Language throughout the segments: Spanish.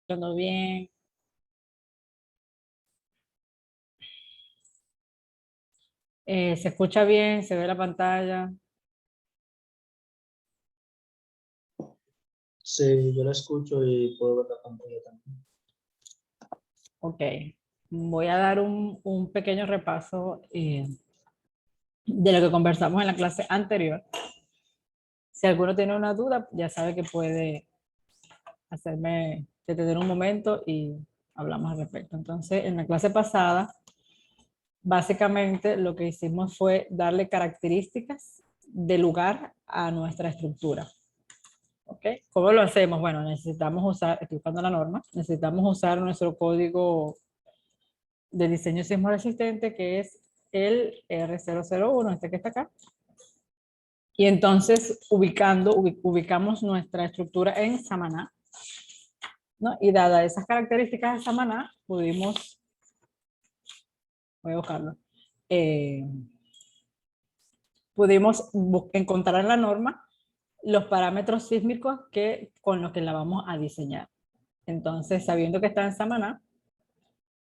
Todo bien. Se escucha bien, se ve la pantalla. Sí, yo la escucho y puedo ver la pantalla también. Ok. Voy a dar un pequeño repaso de lo que conversamos en la clase anterior. Si alguno tiene una duda, ya sabe que puede hacerme detener un momento y hablamos al respecto. Entonces, en la clase pasada, básicamente lo que hicimos fue darle características de lugar a nuestra estructura. ¿Ok? ¿Cómo lo hacemos? Bueno, necesitamos usar, estoy buscando la norma, necesitamos usar nuestro código de diseño sismo resistente, que es el R001, este que está acá. Y entonces, ubicamos nuestra estructura en Samaná, ¿no? Y dadas esas características de Samaná, pudimos, voy a buscarlo, eh, pudimos encontrar en la norma los parámetros sísmicos con los que la vamos a diseñar. Entonces, sabiendo que está en Samaná,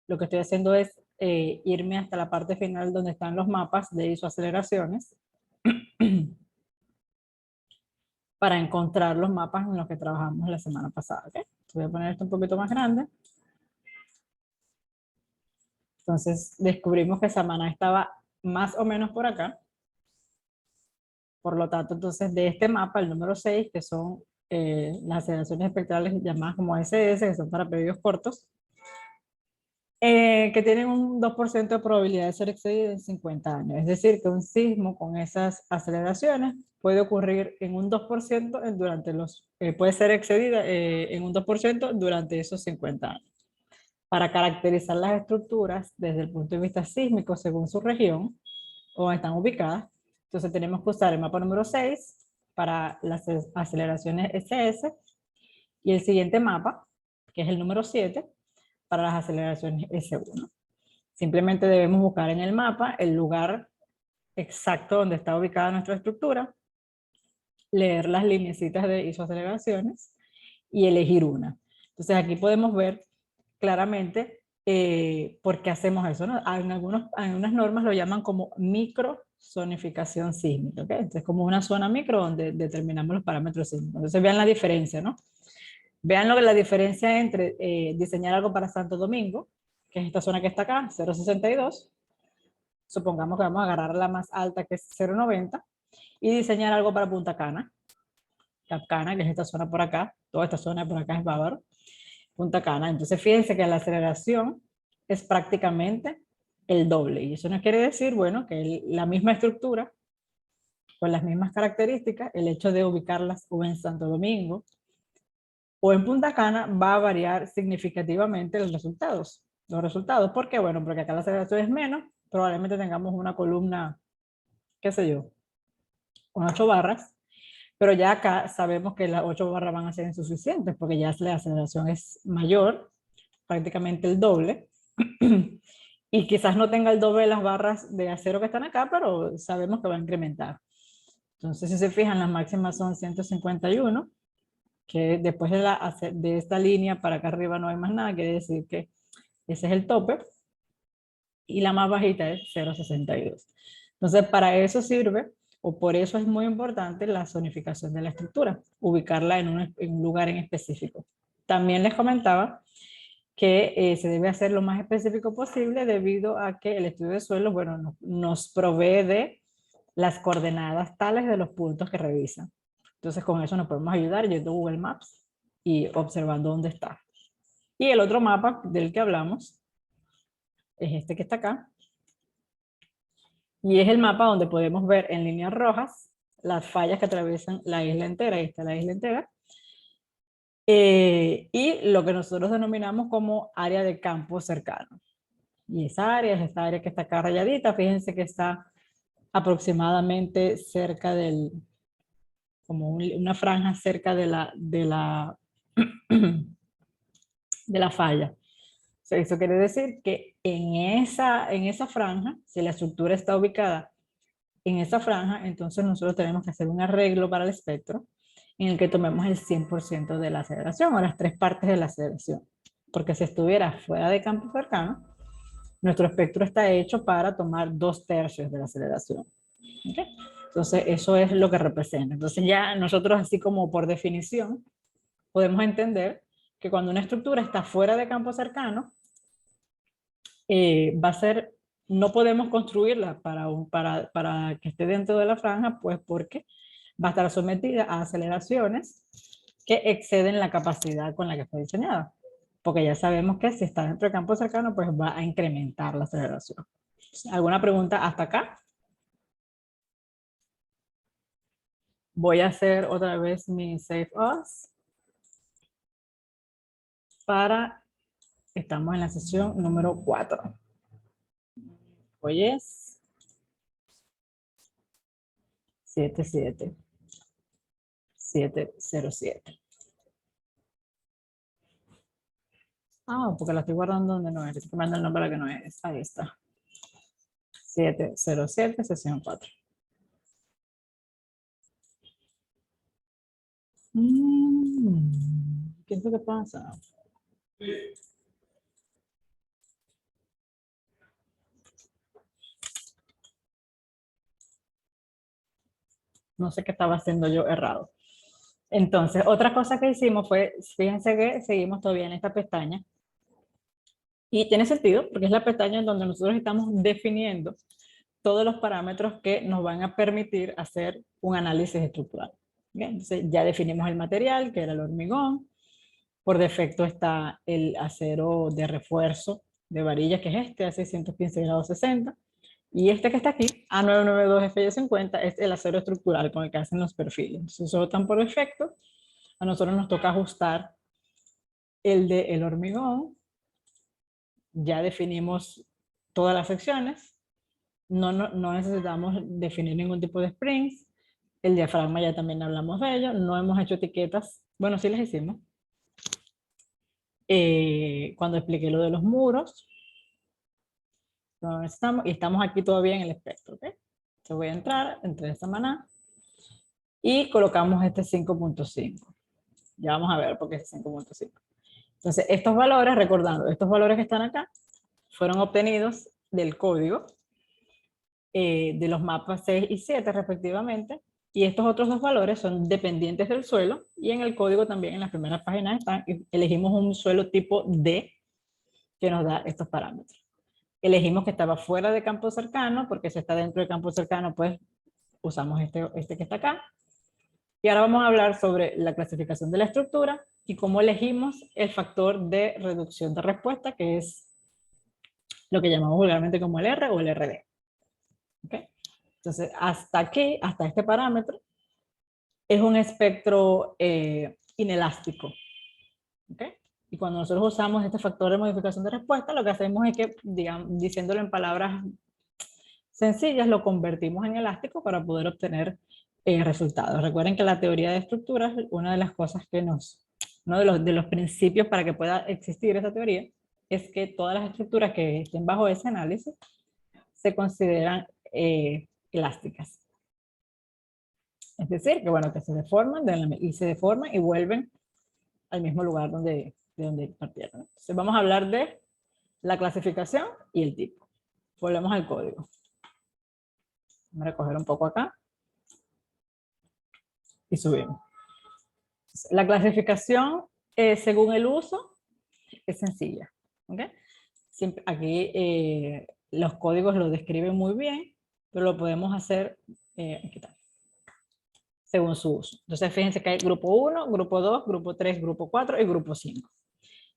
lo que estoy haciendo es irme hasta la parte final donde están los mapas de isoaceleraciones para encontrar los mapas en los que trabajamos la semana pasada. ¿Okay? Voy a poner esto un poquito más grande. Entonces descubrimos que Samaná estaba más o menos por acá. Por lo tanto, entonces de este mapa, el número 6, que son las aceleraciones espectrales llamadas como SS, que son para periodos cortos, que tienen un 2% de probabilidad de ser excedido en 50 años. Es decir, que un sismo con esas aceleraciones puede ocurrir en un 2% puede ser excedida en un 2% durante esos 50 años. Para caracterizar las estructuras desde el punto de vista sísmico según su región o están ubicadas, entonces tenemos que usar el mapa número 6 para las aceleraciones SS y el siguiente mapa, que es el número 7, para las aceleraciones S1. Simplemente debemos buscar en el mapa el lugar exacto donde está ubicada nuestra estructura, leer las lineecitas de isoaceleraciones y elegir una. Entonces aquí podemos ver claramente por qué hacemos eso, ¿no? En algunas normas lo llaman como microzonificación sísmica, ¿okay? Entonces como una zona micro donde determinamos los parámetros sísmicos. Entonces vean la diferencia, ¿no? Vean la diferencia entre diseñar algo para Santo Domingo, que es esta zona que está acá, 0,62. Supongamos que vamos a agarrar la más alta, que es 0,90, y diseñar algo para Punta Cana. Cap Cana, que es esta zona por acá, toda esta zona por acá es Bávaro, Punta Cana. Entonces fíjense que la aceleración es prácticamente el doble. Y eso no quiere decir, bueno, que la misma estructura, con las mismas características, el hecho de ubicarlas o en Santo Domingo o en Punta Cana va a variar significativamente los resultados. ¿Por qué? Bueno, porque acá la aceleración es menos, probablemente tengamos una columna, qué sé yo, con 8 barras, pero ya acá sabemos que las 8 barras van a ser insuficientes porque ya la aceleración es mayor, prácticamente el doble, y quizás no tenga el doble de las barras de acero que están acá, pero sabemos que va a incrementar. Entonces, si se fijan, las máximas son 151, que después de esta línea para acá arriba no hay más nada, quiere decir que ese es el tope, y la más bajita es 0,62. Entonces, para eso sirve, o por eso es muy importante la zonificación de la estructura, ubicarla en un lugar en específico. También les comentaba que se debe hacer lo más específico posible debido a que el estudio de suelos, bueno, nos provee de las coordenadas tales de los puntos que revisan. Entonces, con eso nos podemos ayudar yendo a Google Maps y observando dónde está. Y el otro mapa del que hablamos es este que está acá. Y es el mapa donde podemos ver en líneas rojas las fallas que atraviesan la isla entera. Ahí está la isla entera. Y lo que nosotros denominamos como área de campo cercano. Y esa área es esta área que está acá rayadita. Fíjense que está aproximadamente cerca como una franja cerca de la falla. Eso quiere decir que en esa franja, si la estructura está ubicada en esa franja, entonces nosotros tenemos que hacer un arreglo para el espectro en el que tomemos el 100% de la aceleración o las 3 partes de la aceleración. Porque si estuviera fuera de campo cercano, nuestro espectro está hecho para tomar 2/3 de la aceleración. ¿Okay? Entonces, eso es lo que representa. Entonces, ya nosotros, así como por definición, podemos entender que cuando una estructura está fuera de campo cercano, va a ser, no podemos construirla para que esté dentro de la franja, pues porque va a estar sometida a aceleraciones que exceden la capacidad con la que está diseñada. Porque ya sabemos que si está dentro de campo cercano, pues va a incrementar la aceleración. ¿Alguna pregunta hasta acá? Voy a hacer otra vez mi Save As para, estamos en la sesión número 4. Hoy es 77707. Ah, porque la estoy guardando donde no es. Estoy tomando el nombre a la que no es. Ahí está. 707, sesión 4. ¿Qué es lo que pasa? No sé qué estaba haciendo yo errado. Entonces, otra cosa que hicimos fue, fíjense que seguimos todavía en esta pestaña. Y tiene sentido, porque es la pestaña en donde nosotros estamos definiendo todos los parámetros que nos van a permitir hacer un análisis estructural. ¿Okay? Entonces, ya definimos el material, que era el hormigón. Por defecto está el acero de refuerzo de varilla, que es este, a 615 grados 60. Y este que está aquí, A992FY50, es el acero estructural con el que hacen los perfiles. Entonces, eso están por defecto. A nosotros nos toca ajustar el de el hormigón. Ya definimos todas las secciones. No necesitamos definir ningún tipo de springs. El diafragma ya también hablamos de ello. No hemos hecho etiquetas. Bueno, sí las hicimos. Cuando expliqué lo de los muros. Y estamos aquí todavía en el espectro. ¿Okay? Entonces voy a entrar entre esta manera y colocamos este 5.5. Ya vamos a ver por qué es 5.5. Entonces, estos valores, recordando, estos valores que están acá, fueron obtenidos del código de los mapas 6 y 7 respectivamente, y estos otros dos valores son dependientes del suelo, y en el código también en las primeras páginas están, elegimos un suelo tipo D que nos da estos parámetros. Elegimos que estaba fuera de campo cercano, porque si está dentro de campo cercano, pues usamos este que está acá. Y ahora vamos a hablar sobre la clasificación de la estructura y cómo elegimos el factor de reducción de respuesta, que es lo que llamamos vulgarmente como el R o el RD. ¿Okay? Entonces, hasta aquí, hasta este parámetro, es un espectro inelástico. ¿Okay? Y cuando nosotros usamos este factor de modificación de respuesta, lo que hacemos es que, digamos, diciéndolo en palabras sencillas, lo convertimos en elástico para poder obtener resultados. Recuerden que la teoría de estructuras, una de las cosas que uno de los principios para que pueda existir esa teoría, es que todas las estructuras que estén bajo ese análisis se consideran elásticas. Es decir, que bueno, que se deforman y vuelven al mismo lugar de donde partieron. Entonces vamos a hablar de la clasificación y el tipo. Volvemos al código. Vamos a recoger un poco acá. Y subimos. La clasificación, según el uso, es sencilla. ¿Okay? Siempre, aquí los códigos lo describen muy bien, pero lo podemos hacer según su uso. Entonces, fíjense que hay grupo 1, grupo 2, grupo 3, grupo 4 y grupo 5.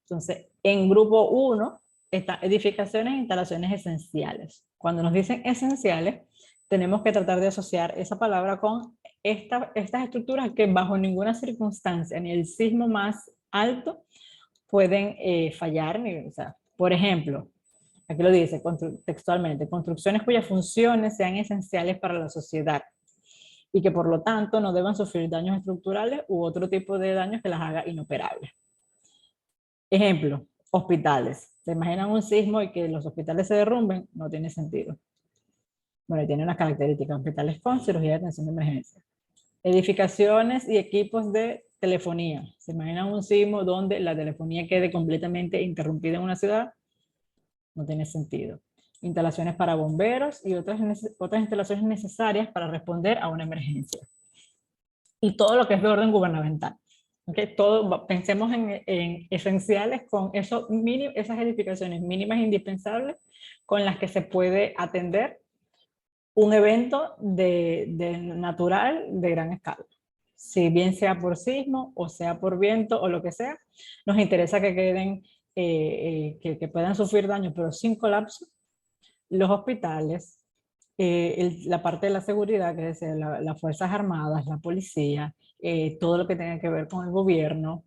Entonces, en grupo 1 están edificaciones e instalaciones esenciales. Cuando nos dicen esenciales, tenemos que tratar de asociar esa palabra con estas estructuras que bajo ninguna circunstancia, ni el sismo más alto, pueden fallar. O sea, por ejemplo, aquí lo dice textualmente, construcciones cuyas funciones sean esenciales para la sociedad y que por lo tanto no deban sufrir daños estructurales u otro tipo de daños que las haga inoperables. Ejemplo, hospitales. ¿Se imaginan un sismo y que los hospitales se derrumben? No tiene sentido. Bueno, tiene unas características. Hospitales con cirugía de atención de emergencia. Edificaciones y equipos de telefonía. ¿Se imaginan un sismo donde la telefonía quede completamente interrumpida en una ciudad? No tiene sentido. Instalaciones para bomberos y otras instalaciones necesarias para responder a una emergencia. Y todo lo que es de orden gubernamental. ¿Okay? Pensemos en esenciales con esas edificaciones mínimas indispensables con las que se puede atender un evento de natural de gran escala. Si bien sea por sismo o sea por viento o lo que sea, nos interesa que queden, que puedan sufrir daño pero sin colapso. Los hospitales, la parte de la seguridad, que es las Fuerzas Armadas, la policía, todo lo que tenga que ver con el gobierno.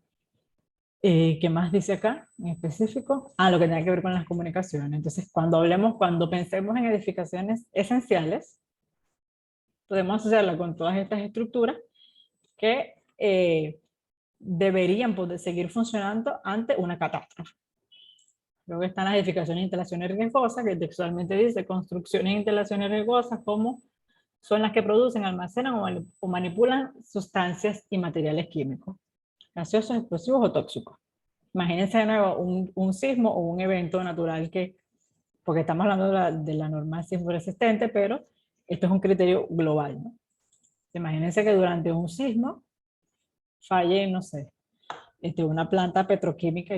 ¿Qué más dice acá en específico? Lo que tenga que ver con las comunicaciones. Entonces, cuando pensemos en edificaciones esenciales, podemos asociarla con todas estas estructuras que deberían poder seguir funcionando ante una catástrofe. Luego están las edificaciones e instalaciones riesgosas, que textualmente dice construcciones e instalaciones riesgosas como son las que producen, almacenan o manipulan sustancias y materiales químicos, gaseosos, explosivos o tóxicos. Imagínense de nuevo un sismo o un evento natural porque estamos hablando de la norma sismo resistente, pero esto es un criterio global, ¿no? Imagínense que durante un sismo falle, no sé, una planta petroquímica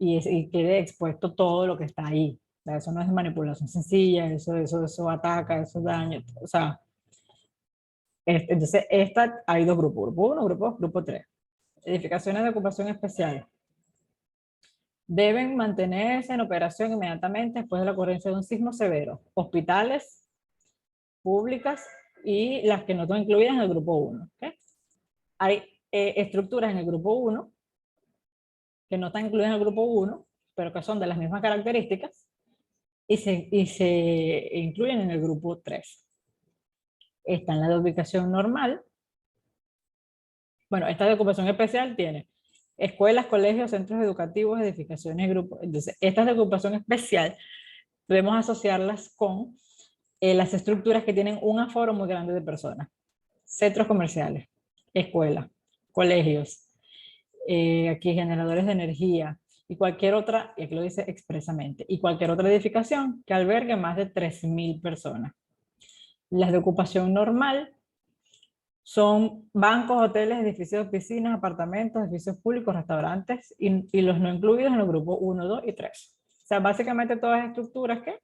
y quede expuesto todo lo que está ahí. O sea, eso no es manipulación sencilla, eso ataca, eso daña, o sea, entonces hay dos grupos, grupo 1, grupo 2, grupo 3. Edificaciones de ocupación especial. Deben mantenerse en operación inmediatamente después de la ocurrencia de un sismo severo. Hospitales públicas y las que no están incluidas en el grupo 1. ¿Okay? Hay estructuras en el grupo 1 que no están incluidas en el grupo 1, pero que son de las mismas características y se incluyen en el grupo 3. Está en la de ubicación normal. Bueno, esta de ocupación especial tiene escuelas, colegios, centros educativos, edificaciones, grupos. Entonces, estas de ocupación especial podemos asociarlas con las estructuras que tienen un aforo muy grande de personas. Centros comerciales, escuelas, colegios, aquí generadores de energía y cualquier otra, y aquí lo dice expresamente, y cualquier otra edificación que albergue más de 3.000 personas. Las de ocupación normal son bancos, hoteles, edificios de oficinas, apartamentos, edificios públicos, restaurantes y los no incluidos en los grupos 1, 2 y 3. O sea, básicamente todas estructuras que,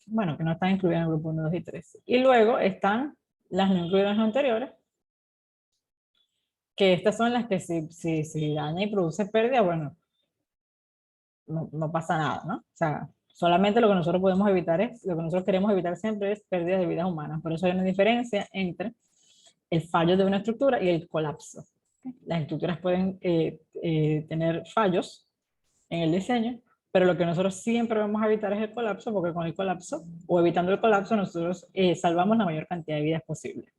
bueno, que no están incluidas en el grupo 1, 2 y 3. Y luego están las no incluidas en los anteriores, que estas son las que si daña y produce pérdida, bueno, no pasa nada, ¿no? O sea, solamente lo que nosotros podemos evitar lo que nosotros queremos evitar siempre es pérdidas de vidas humanas. Por eso hay una diferencia entre el fallo de una estructura y el colapso. Las estructuras pueden tener fallos en el diseño, pero lo que nosotros siempre vamos a evitar es el colapso, porque con el colapso, o evitando el colapso, nosotros salvamos la mayor cantidad de vidas posible.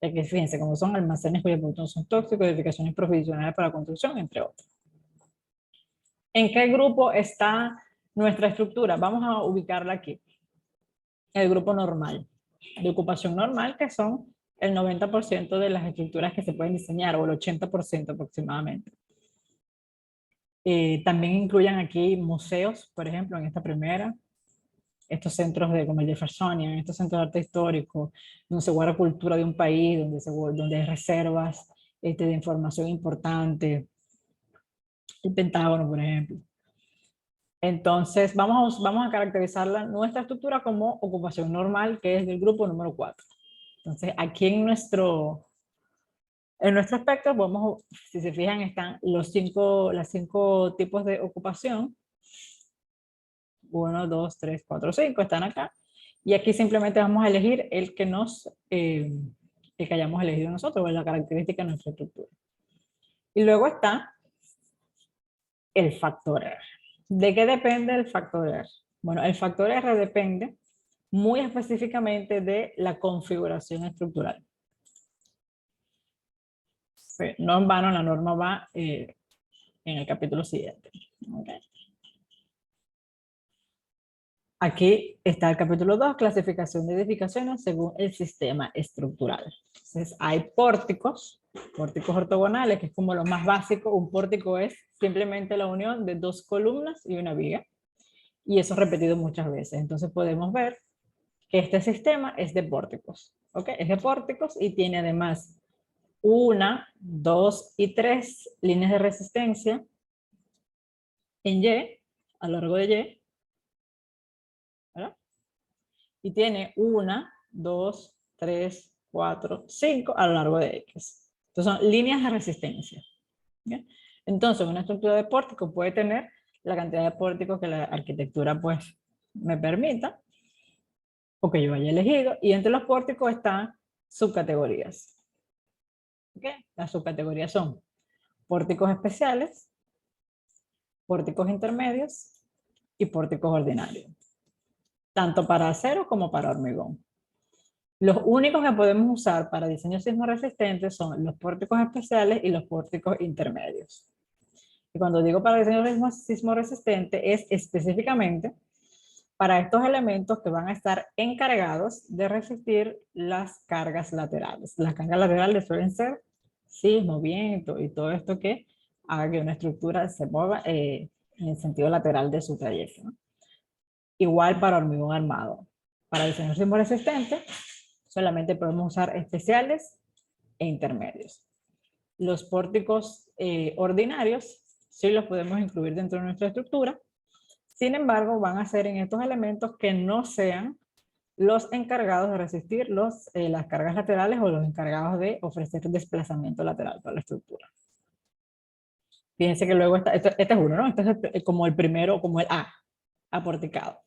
Ya que fíjense, como son almacenes cuyos productos son tóxicos, edificaciones provisionales para construcción, entre otros. ¿En qué grupo está nuestra estructura? Vamos a ubicarla aquí. El grupo normal, de ocupación normal, que son el 90% de las estructuras que se pueden diseñar, o el 80% aproximadamente. También incluyen aquí museos, por ejemplo, en esta primera, estos centros como el Jeffersonian, estos centros de arte histórico, donde se guarda cultura de un país, donde hay reservas de información importante, el Pentágono, por ejemplo. Entonces, vamos a caracterizar nuestra estructura como ocupación normal, que es del grupo número 4. Entonces, aquí en nuestro espectro, si se fijan, están los cinco tipos de ocupación. 1, 2, 3, 4, 5 están acá. Y aquí simplemente vamos a elegir el que hayamos elegido nosotros, o la característica de nuestra estructura. Y luego está el factor R. ¿De qué depende el factor R? Bueno, el factor R depende muy específicamente de la configuración estructural. No en vano, la norma va en el capítulo siguiente. Okay. Aquí está el capítulo 2, clasificación de edificaciones según el sistema estructural. Entonces, hay pórticos ortogonales, que es como lo más básico. Un pórtico es simplemente la unión de dos columnas y una viga. Y eso es repetido muchas veces. Entonces, podemos ver que este sistema es de pórticos. ¿Ok? Es de pórticos y tiene además 1, 2 y 3 líneas de resistencia en Y, a lo largo de Y, ¿verdad? Y tiene 1, 2, 3, 4, 5 a lo largo de X. Entonces son líneas de resistencia. ¿Bien? Entonces una estructura de pórtico puede tener la cantidad de pórticos que la arquitectura pues me permita o que yo haya elegido, y entre los pórticos están subcategorías. ¿Okay? Las subcategorías son pórticos especiales, pórticos intermedios y pórticos ordinarios, tanto para acero como para hormigón. Los únicos que podemos usar para diseños sismo resistentes son los pórticos especiales y los pórticos intermedios. Y cuando digo para diseño sismo resistente es específicamente para estos elementos que van a estar encargados de resistir las cargas laterales. Las cargas laterales suelen ser sismo, viento y todo esto que haga que una estructura se mueva en el sentido lateral de su trayecto, ¿no? Igual para hormigón armado. Para diseño sismo resistente solamente podemos usar especiales e intermedios. Los pórticos ordinarios sí los podemos incluir dentro de nuestra estructura. Sin embargo, van a ser en estos elementos que no sean los encargados de resistir las cargas laterales o los encargados de ofrecer desplazamiento lateral para la estructura. Fíjense que luego está, este es uno, ¿no? Este es como el primero, como el A, aporticado.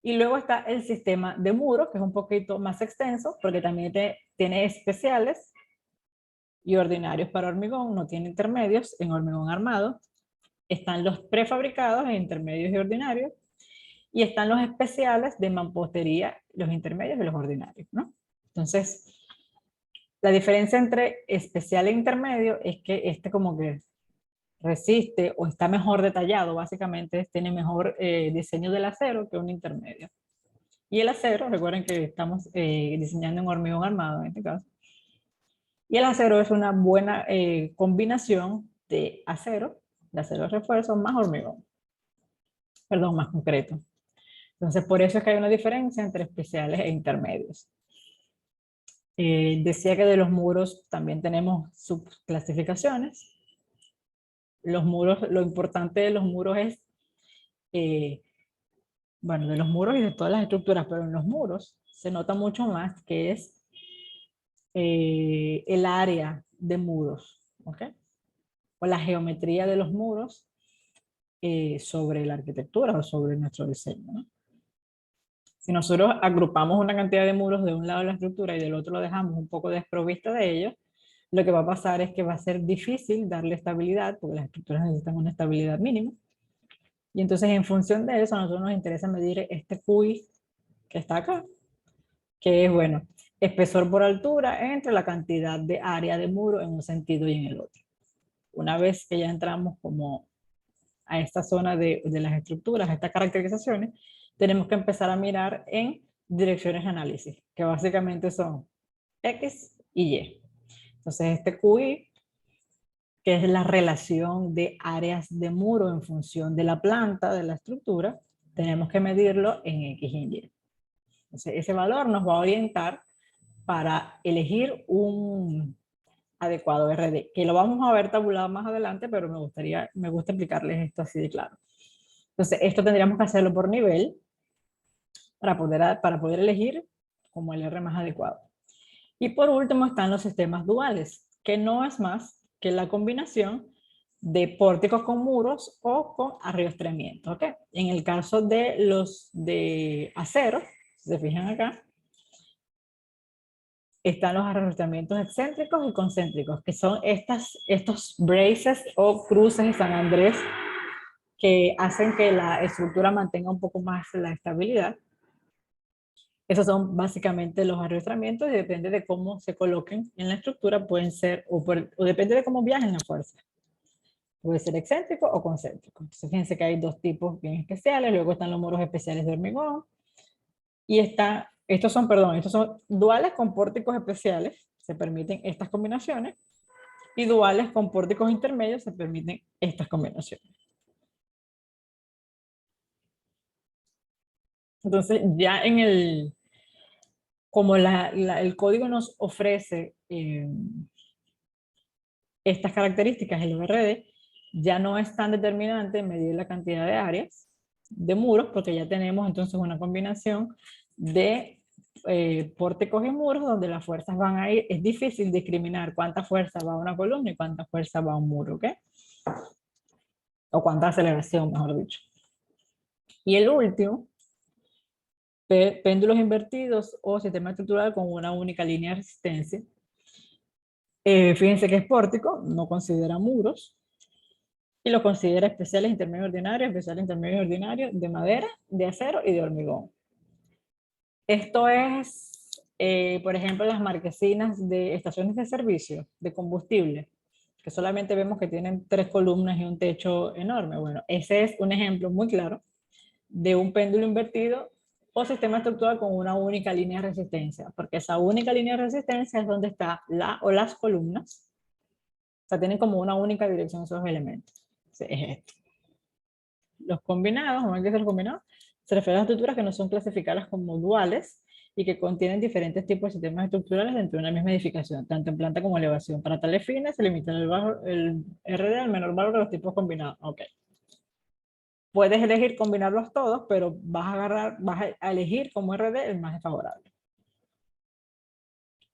Y luego está el sistema de muros, que es un poquito más extenso, porque también tiene especiales y ordinarios para hormigón, no tiene intermedios en hormigón armado. Están los prefabricados en intermedios y ordinarios, y están los especiales de mampostería, los intermedios y los ordinarios, ¿no? Entonces, la diferencia entre especial e intermedio es que este como que resiste o está mejor detallado, básicamente tiene mejor diseño del acero que un intermedio. Y el acero, recuerden que estamos diseñando en hormigón armado en este caso, y el acero es una buena combinación de acero de refuerzo más hormigón, perdón, más concreto. Entonces, por eso es que hay una diferencia entre especiales e intermedios. Decía que de los muros también tenemos subclasificaciones. Los muros, lo importante de los muros es, bueno, de los muros y de todas las estructuras, pero en los muros se nota mucho más que es el área de muros, ¿ok? O la geometría de los muros sobre la arquitectura o sobre nuestro diseño, ¿no? Si nosotros agrupamos una cantidad de muros de un lado de la estructura y del otro lo dejamos un poco desprovista de ellos, lo que va a pasar es que va a ser difícil darle estabilidad, porque las estructuras necesitan una estabilidad mínima. Y entonces en función de eso a nosotros nos interesa medir este QI que está acá, que es, bueno, espesor por altura entre la cantidad de área de muro en un sentido y en el otro. Una vez que ya entramos como a esta zona de las estructuras, a estas caracterizaciones, tenemos que empezar a mirar en direcciones de análisis, que básicamente son X y Y. Entonces este QI, que es la relación de áreas de muro en función de la planta, de la estructura, tenemos que medirlo en X y en Y. Entonces ese valor nos va a orientar para elegir un adecuado RD, que lo vamos a ver tabulado más adelante, pero me gusta explicarles esto así de claro. Entonces esto tendríamos que hacerlo por nivel para poder elegir como el R más adecuado. Y por último están los sistemas duales, que no es más que la combinación de pórticos con muros o con arriostramientos, ¿ok? En el caso de los de acero, si se fijan acá, están los arrojamientos excéntricos y concéntricos, que son estos braces o cruces de San Andrés que hacen que la estructura mantenga un poco más la estabilidad. Esos son básicamente los arrastramientos y depende de cómo se coloquen en la estructura, pueden ser, o depende de cómo viajen la fuerza. Puede ser excéntrico o concéntrico. Entonces, fíjense que hay dos tipos bien especiales. Luego están los muros especiales de hormigón. Y estos son duales con pórticos especiales. Se permiten estas combinaciones. Y duales con pórticos intermedios se permiten estas combinaciones. Entonces, ya como el código nos ofrece estas características, el URD, ya no es tan determinante medir la cantidad de áreas de muros, porque ya tenemos entonces una combinación de pórticos y muros donde las fuerzas van a ir. Es difícil discriminar cuánta fuerza va a una columna y cuánta fuerza va a un muro, ¿ok? O cuánta aceleración, mejor dicho. Y el último, péndulos invertidos o sistema estructural con una única línea de resistencia. Fíjense que es pórtico, no considera muros, y lo considera especiales, intermedios ordinarios, especiales, intermedios ordinarios, de madera, de acero y de hormigón. Esto es, por ejemplo, las marquesinas de estaciones de servicio de combustible, que solamente vemos que tienen 3 columnas y un techo enorme. Bueno, ese es un ejemplo muy claro de un péndulo invertido o sistema estructural con una única línea de resistencia, porque esa única línea de resistencia es donde está las columnas. O sea, tienen como una única dirección esos elementos. Sí, es esto. Los combinados, ¿no hay que ser combinados? Se refieren a estructuras que no son clasificadas como duales y que contienen diferentes tipos de sistemas estructurales dentro de una misma edificación, tanto en planta como elevación. Para tales fines se limita el RD al menor valor de los tipos combinados. Ok. Puedes elegir combinarlos todos, pero vas a elegir como RD el más desfavorable.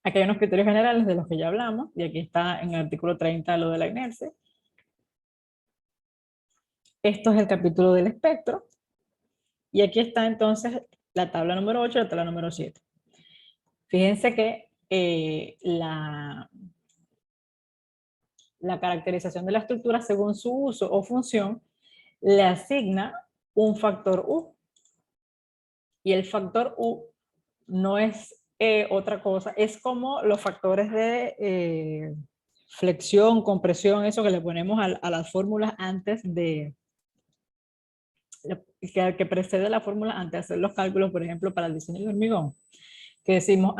Aquí hay unos criterios generales de los que ya hablamos, y aquí está en el artículo 30 lo de la inercia. Esto es el capítulo del espectro. Y aquí está entonces la tabla número 8 y la tabla número 7. Fíjense que la caracterización de la estructura según su uso o función le asigna un factor U. Y el factor U no es otra cosa, es como los factores de flexión, compresión, eso que le ponemos a las fórmulas antes de, que precede la fórmula antes de hacer los cálculos, por ejemplo, para el diseño de hormigón. Que decimos,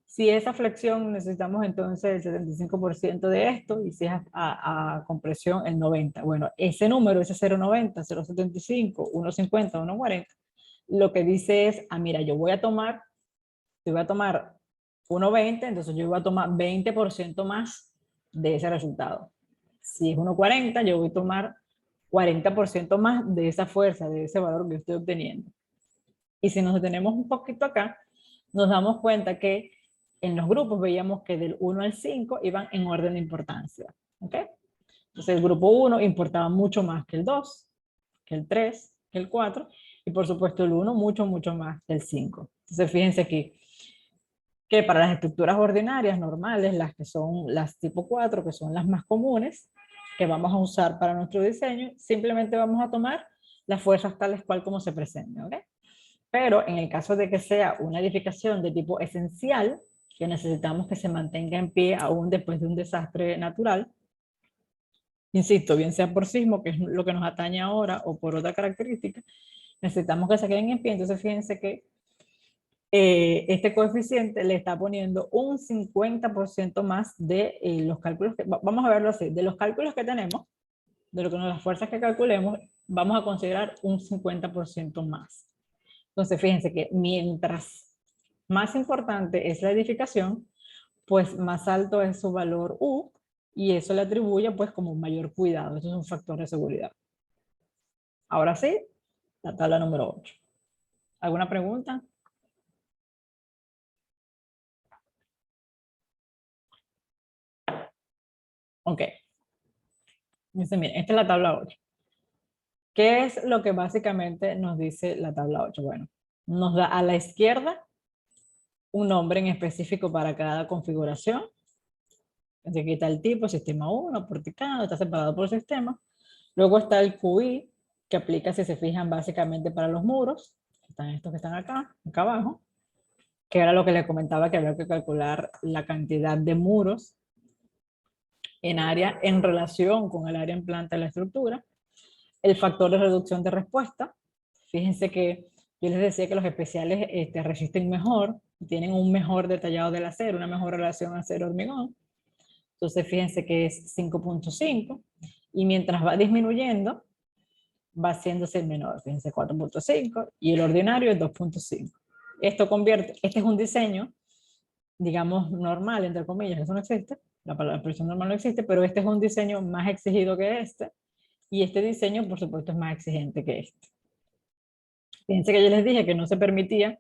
si esa flexión necesitamos entonces el 75% de esto, y si es a compresión el 90%. Bueno, ese número, ese 0,90, 0,75, 1,50, 1,40, lo que dice es, mira, yo voy a tomar 1,20, entonces yo voy a tomar 20% más de ese resultado. Si es 1,40, yo voy a tomar 40% más de esa fuerza, de ese valor que estoy obteniendo. Y si nos detenemos un poquito acá, nos damos cuenta que en los grupos veíamos que del 1 al 5 iban en orden de importancia. ¿Ok? Entonces el grupo 1 importaba mucho más que el 2, que el 3, que el 4, y por supuesto el 1 mucho, mucho más que el 5. Entonces fíjense aquí, que para las estructuras ordinarias normales, las que son las tipo 4, que son las más comunes, que vamos a usar para nuestro diseño, simplemente vamos a tomar las fuerzas tales cual como se presenten, ¿ok? Pero en el caso de que sea una edificación de tipo esencial, que necesitamos que se mantenga en pie aún después de un desastre natural, insisto, bien sea por sismo, que es lo que nos atañe ahora, o por otra característica, necesitamos que se queden en pie. Entonces fíjense que este coeficiente le está poniendo un 50% más de los cálculos, vamos a verlo así, de los cálculos que tenemos, de lo que las fuerzas que calculemos, vamos a considerar un 50% más. Entonces fíjense que mientras más importante es la edificación, pues más alto es su valor U, y eso le atribuye pues como mayor cuidado. Eso es un factor de seguridad. Ahora sí, la tabla número 8. ¿Alguna pregunta? Ok. Dice, miren, esta es la tabla 8. ¿Qué es lo que básicamente nos dice la tabla 8? Bueno, nos da a la izquierda un nombre en específico para cada configuración. Se quita el tipo, sistema 1, porticado, está separado por sistema. Luego está el QI, que aplica, si se fijan, básicamente para los muros. Están estos que están acá abajo, que era lo que les comentaba, que había que calcular la cantidad de muros en área en relación con el área en planta de la estructura. El factor de reducción de respuesta. Fíjense que yo les decía que los especiales resisten mejor, tienen un mejor detallado del acero, una mejor relación acero-hormigón. Entonces fíjense que es 5.5 y mientras va disminuyendo, va haciéndose menor. Fíjense 4.5 y el ordinario es 2.5. Esto convierte, este es un diseño, digamos, normal, entre comillas, eso no existe, la palabra presión normal no existe, pero este es un diseño más exigido que este, y este diseño, por supuesto, es más exigente que este. Fíjense que yo les dije que no se permitía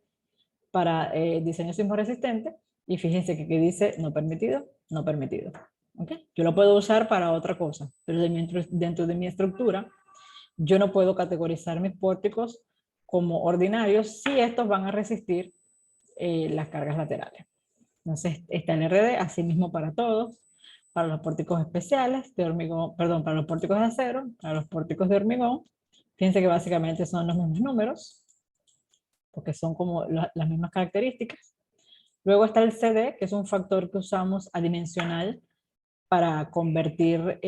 para diseño sismoresistente, y fíjense que dice no permitido, no permitido. ¿Okay? Yo lo puedo usar para otra cosa, pero dentro de mi estructura, yo no puedo categorizar mis pórticos como ordinarios si estos van a resistir las cargas laterales. Entonces está el RD, así mismo para todos, para los pórticos especiales de hormigón, perdón, para los pórticos de acero, para los pórticos de hormigón. Fíjense que básicamente son los mismos números, porque son como las mismas características. Luego está el CD, que es un factor que usamos adimensional para convertir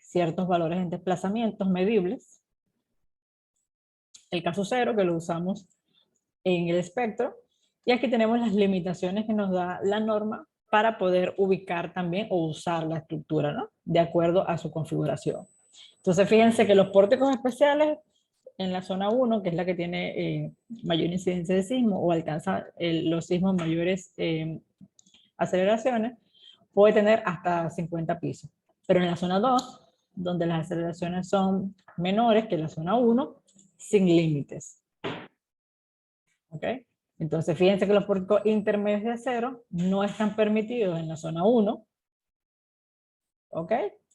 ciertos valores en desplazamientos medibles. El caso cero, que lo usamos en el espectro. Y aquí tenemos las limitaciones que nos da la norma para poder ubicar también o usar la estructura, ¿no? De acuerdo a su configuración. Entonces fíjense que los pórticos especiales en la zona 1, que es la que tiene mayor incidencia de sismo o alcanza los sismos mayores aceleraciones, puede tener hasta 50 pisos. Pero en la zona 2, donde las aceleraciones son menores que la zona 1, sin límites. ¿Ok? Entonces fíjense que los pórticos intermedios de acero no están permitidos en la zona 1, ¿ok?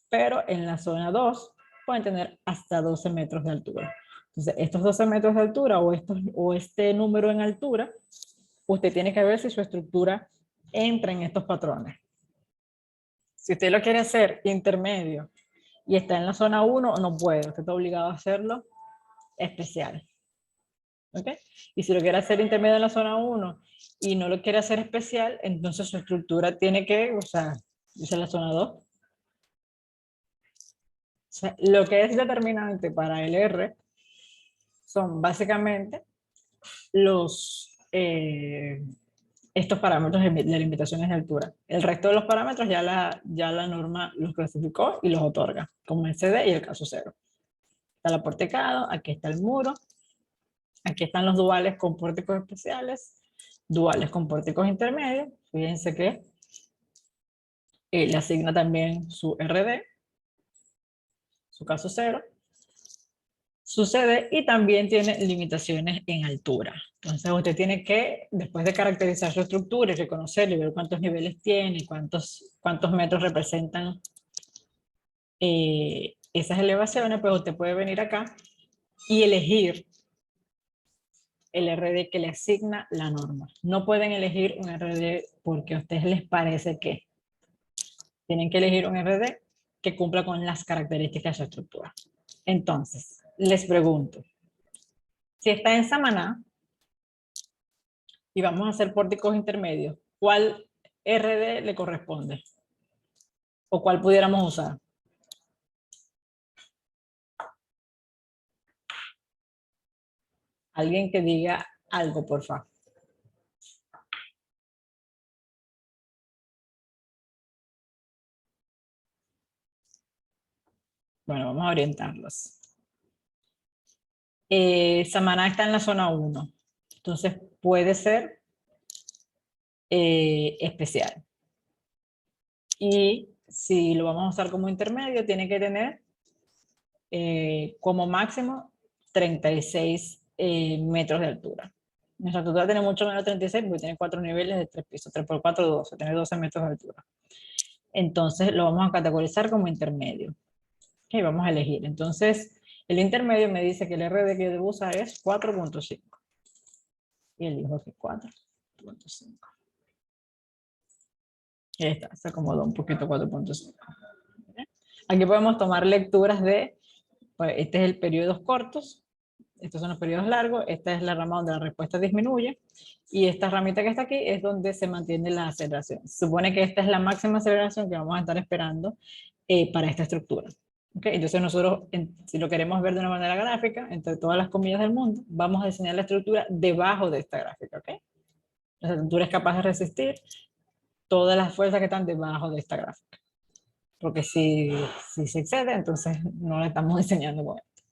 Pero en la zona 2 pueden tener hasta 12 metros de altura. Entonces estos 12 metros de altura o este número en altura, usted tiene que ver si su estructura entra en estos patrones. Si usted lo quiere hacer intermedio y está en la zona 1, no puede, usted está obligado a hacerlo especial. ¿Ok? Y si lo quiere hacer intermedio en la zona 1 y no lo quiere hacer especial, entonces su estructura tiene que, o sea, dice la zona 2. O sea, lo que es determinante para el R son básicamente estos parámetros de limitaciones de altura. El resto de los parámetros ya la norma los clasificó y los otorga, como el CD y el caso cero. Está el aportecado, aquí está el muro, aquí están los duales con pórticos especiales, duales con pórticos intermedios. Fíjense que le asigna también su RD, su caso cero, su CD, y también tiene limitaciones en altura. Entonces usted tiene que, después de caracterizar su estructura y reconocerla y ver cuántos niveles tiene, cuántos metros representan esas elevaciones, pues usted puede venir acá y elegir el RD que le asigna la norma. No pueden elegir un RD porque a ustedes les parece que. Tienen que elegir un RD que cumpla con las características de su estructura. Entonces, les pregunto, si está en Samaná y vamos a hacer pórticos intermedios, ¿cuál RD le corresponde? ¿O cuál pudiéramos usar? Alguien que diga algo, por favor. Bueno, vamos a orientarlos. Samaná está en la zona 1, entonces puede ser especial. Y si lo vamos a usar como intermedio, tiene que tener como máximo 36 metros de altura. Nuestra estructura tiene mucho menos de 36 porque tiene 4 niveles de 3 pisos, 3 por 4, 12, tiene 12 metros de altura. Entonces lo vamos a categorizar como intermedio. Y vamos a elegir. Entonces el intermedio me dice que el RD que debo usar es 4.5. Y elijo que 4.5. Y ahí está, se acomodó un poquito 4.5. Aquí podemos tomar lecturas de, pues, este es el periodos cortos, estos son los periodos largos, esta es la rama donde la respuesta disminuye, y esta ramita que está aquí es donde se mantiene la aceleración. Se supone que esta es la máxima aceleración que vamos a estar esperando para esta estructura. ¿Okay? Entonces nosotros, si lo queremos ver de una manera gráfica, entre todas las comillas del mundo, vamos a diseñar la estructura debajo de esta gráfica. ¿Okay? La estructura es capaz de resistir todas las fuerzas que están debajo de esta gráfica. Porque si se excede, entonces no la estamos diseñando con esto.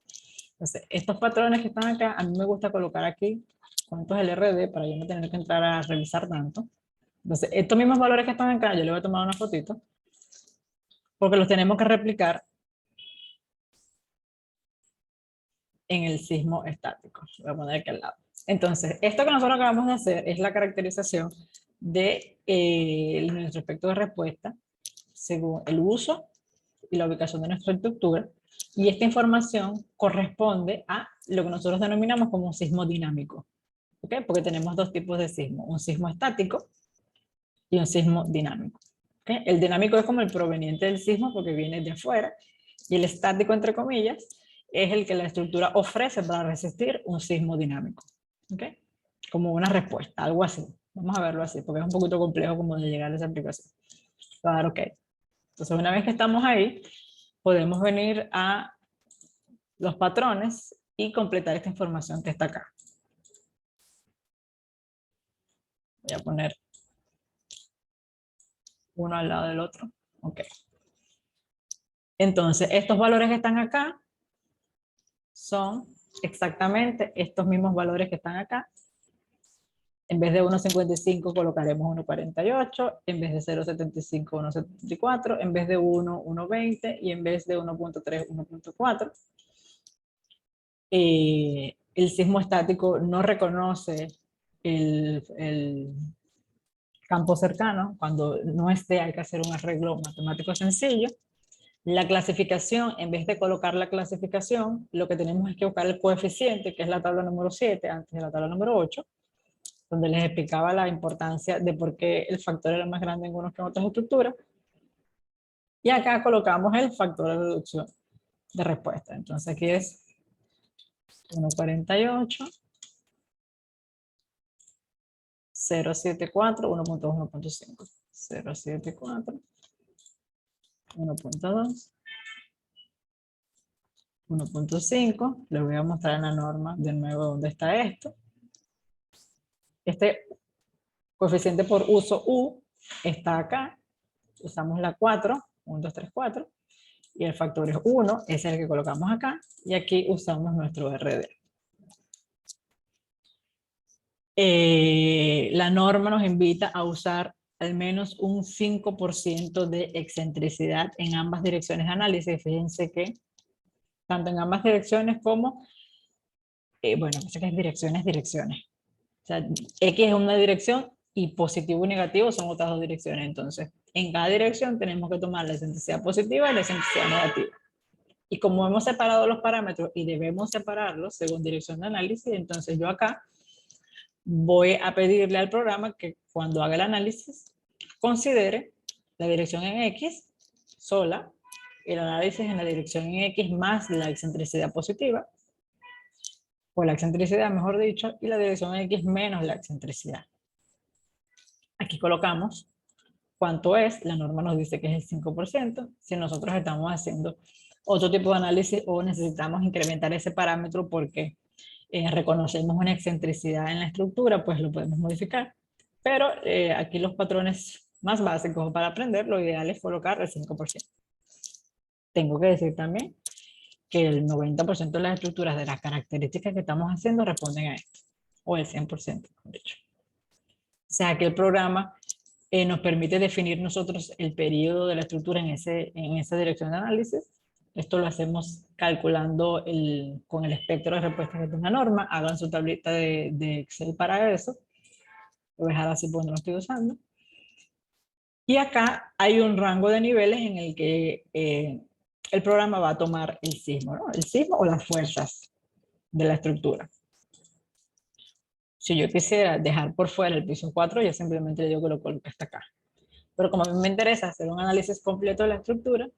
Entonces, estos patrones que están acá, a mí me gusta colocar aquí cuánto es el RD para yo no tener que entrar a revisar tanto. Entonces, estos mismos valores que están acá, yo le voy a tomar una fotito, porque los tenemos que replicar en el sismo estático. Voy a poner aquí al lado. Entonces, esto que nosotros acabamos de hacer es la caracterización de nuestro espectro de respuesta según el uso y la ubicación de nuestra estructura. Y esta información corresponde a lo que nosotros denominamos como un sismo dinámico. ¿Okay? Porque tenemos dos tipos de sismo, un sismo estático y un sismo dinámico. ¿Okay? El dinámico es como el proveniente del sismo porque viene de afuera, y el estático, entre comillas, es el que la estructura ofrece para resistir un sismo dinámico. ¿Okay? Como una respuesta, algo así. Vamos a verlo así, porque es un poquito complejo como de llegar a esa aplicación. Claro, ok. Entonces, una vez que estamos ahí, podemos venir a los patrones y completar esta información que está acá. Voy a poner uno al lado del otro. Ok. Entonces, estos valores que están acá son exactamente estos mismos valores que están acá. En vez de 1.55 colocaremos 1.48, en vez de 0.75, 1.74, en vez de 1, 1.20 y en vez de 1.3, 1.4. El sismo estático no reconoce el campo cercano. Cuando no esté, hay que hacer un arreglo matemático sencillo. La clasificación, en vez de colocar la clasificación, lo que tenemos es que buscar el coeficiente, que es la tabla número 7, antes de la tabla número 8, donde les explicaba la importancia de por qué el factor era más grande en unos que en otras estructuras. Y acá colocamos el factor de reducción de respuesta. Entonces aquí es 1.48, 0.74, 1.2, 1.5, 0.74, 1.2, 1.5. Les voy a mostrar en la norma de nuevo dónde está esto. Este coeficiente por uso U está acá. Usamos la 4, 1, 2, 3, 4. Y el factor es 1, es el que colocamos acá. Y aquí usamos nuestro RD. La norma nos invita a usar al menos un 5% de excentricidad en ambas direcciones de análisis. Fíjense que tanto en ambas direcciones como, bueno, no sé qué es direcciones. O sea, X es una dirección y positivo y negativo son otras dos direcciones. Entonces, en cada dirección tenemos que tomar la excentricidad positiva y la excentricidad negativa. Y como hemos separado los parámetros y debemos separarlos según dirección de análisis, entonces yo acá voy a pedirle al programa que cuando haga el análisis considere la dirección en X sola, el análisis en la dirección en X más la excentricidad positiva, o la excentricidad mejor dicho, y la dirección en X menos la excentricidad. Aquí colocamos cuánto es, la norma nos dice que es el 5%, si nosotros estamos haciendo otro tipo de análisis o necesitamos incrementar ese parámetro porque reconocemos una excentricidad en la estructura, pues lo podemos modificar. Pero aquí los patrones más básicos para aprender, lo ideal es colocar el 5%. Tengo que decir también que el 90% de las estructuras de las características que estamos haciendo responden a esto, o el 100%, de hecho. O sea que el programa nos permite definir nosotros el periodo de la estructura en esa dirección de análisis. Esto lo hacemos calculando con el espectro de respuestas que tiene la norma. Hagan su tablita de Excel para eso. Lo voy a dejar así porque no lo estoy usando. Y acá hay un rango de niveles en el que el programa va a tomar el sismo, ¿no? El sismo o las fuerzas de la estructura. Si yo quisiera dejar por fuera el piso 4, yo simplemente le digo que lo coloque hasta acá. Pero como a mí me interesa hacer un análisis completo de la estructura,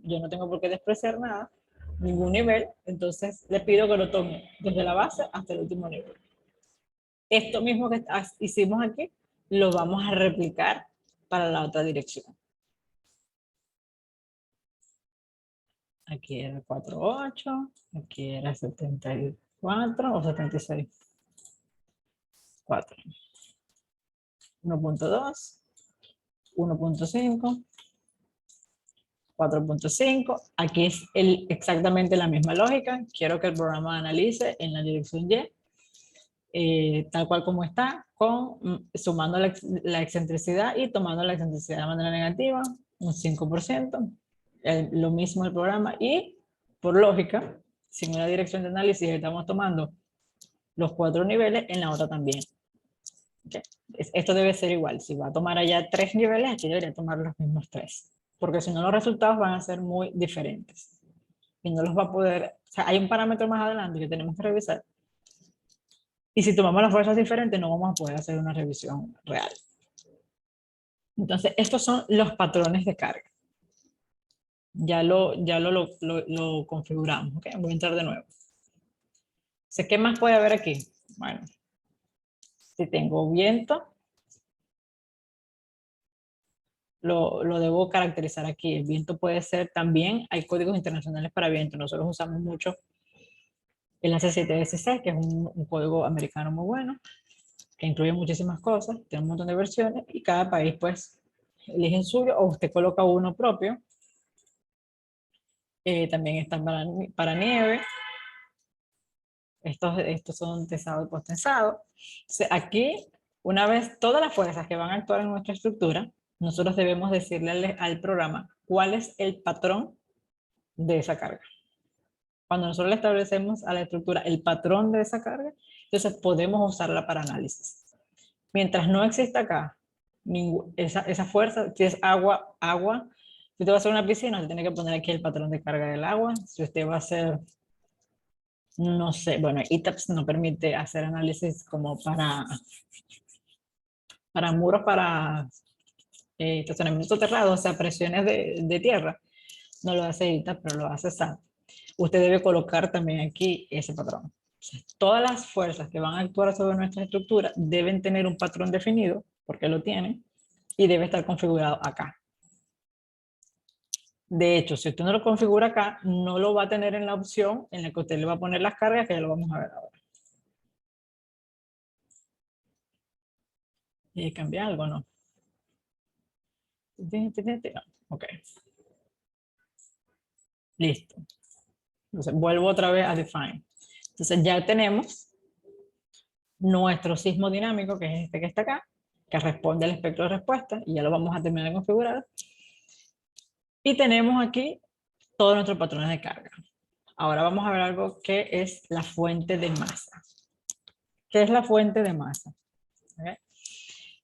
yo no tengo por qué despreciar nada, ningún nivel, entonces le pido que lo tome desde la base hasta el último nivel. Esto mismo que hicimos aquí, lo vamos a replicar para la otra dirección. Aquí era 4,8. Aquí era 74 o 76. 4. 1.2. 1.5. 4.5. Aquí es exactamente la misma lógica. Quiero que el programa analice en la dirección Y, tal cual como está, sumando la excentricidad y tomando la excentricidad de manera negativa, un 5%. Lo mismo el programa. Y, por lógica, si en una dirección de análisis estamos tomando los 4 niveles, en la otra también. ¿Okay? Esto debe ser igual. Si va a tomar allá 3 niveles, aquí debería tomar los mismos 3. Porque si no, los resultados van a ser muy diferentes. Y no los va a poder... O sea, hay un parámetro más adelante que tenemos que revisar. Y si tomamos las fuerzas diferentes, no vamos a poder hacer una revisión real. Entonces, estos son los patrones de carga. Ya lo configuramos. ¿Okay? Voy a entrar de nuevo. Entonces, ¿qué más puede haber aquí? Bueno, si tengo viento, lo debo caracterizar aquí. El viento puede ser también, hay códigos internacionales para viento. Nosotros usamos mucho el AC716, que es un código americano muy bueno, que incluye muchísimas cosas, tiene un montón de versiones, y cada país pues elige el suyo, o usted coloca uno propio. También están para nieve. Estos son tensado y post-tensado. Aquí, una vez todas las fuerzas que van a actuar en nuestra estructura, nosotros debemos decirle al programa cuál es el patrón de esa carga. Cuando nosotros le establecemos a la estructura el patrón de esa carga, entonces podemos usarla para análisis. Mientras no exista acá esa fuerza, si es agua, si usted va a hacer una piscina, usted tiene que poner aquí el patrón de carga del agua. Si usted va a hacer, no sé, bueno, ETABS no permite hacer análisis como para muros, para estacionamiento soterrado, o sea, presiones de tierra. No lo hace ETABS, pero lo hace SAT. Usted debe colocar también aquí ese patrón. O sea, todas las fuerzas que van a actuar sobre nuestra estructura deben tener un patrón definido, porque lo tienen, y debe estar configurado acá. De hecho, si usted no lo configura acá, no lo va a tener en la opción en la que usted le va a poner las cargas, que ya lo vamos a ver ahora. ¿Cambia algo o no? No. Ok. Listo. Entonces, vuelvo otra vez a define. Entonces, ya tenemos nuestro sismo dinámico, que es este que está acá, que responde al espectro de respuesta, y ya lo vamos a terminar de configurar. Y tenemos aquí todos nuestros patrones de carga. Ahora vamos a ver algo que es la fuente de masa. ¿Qué es la fuente de masa? ¿Okay?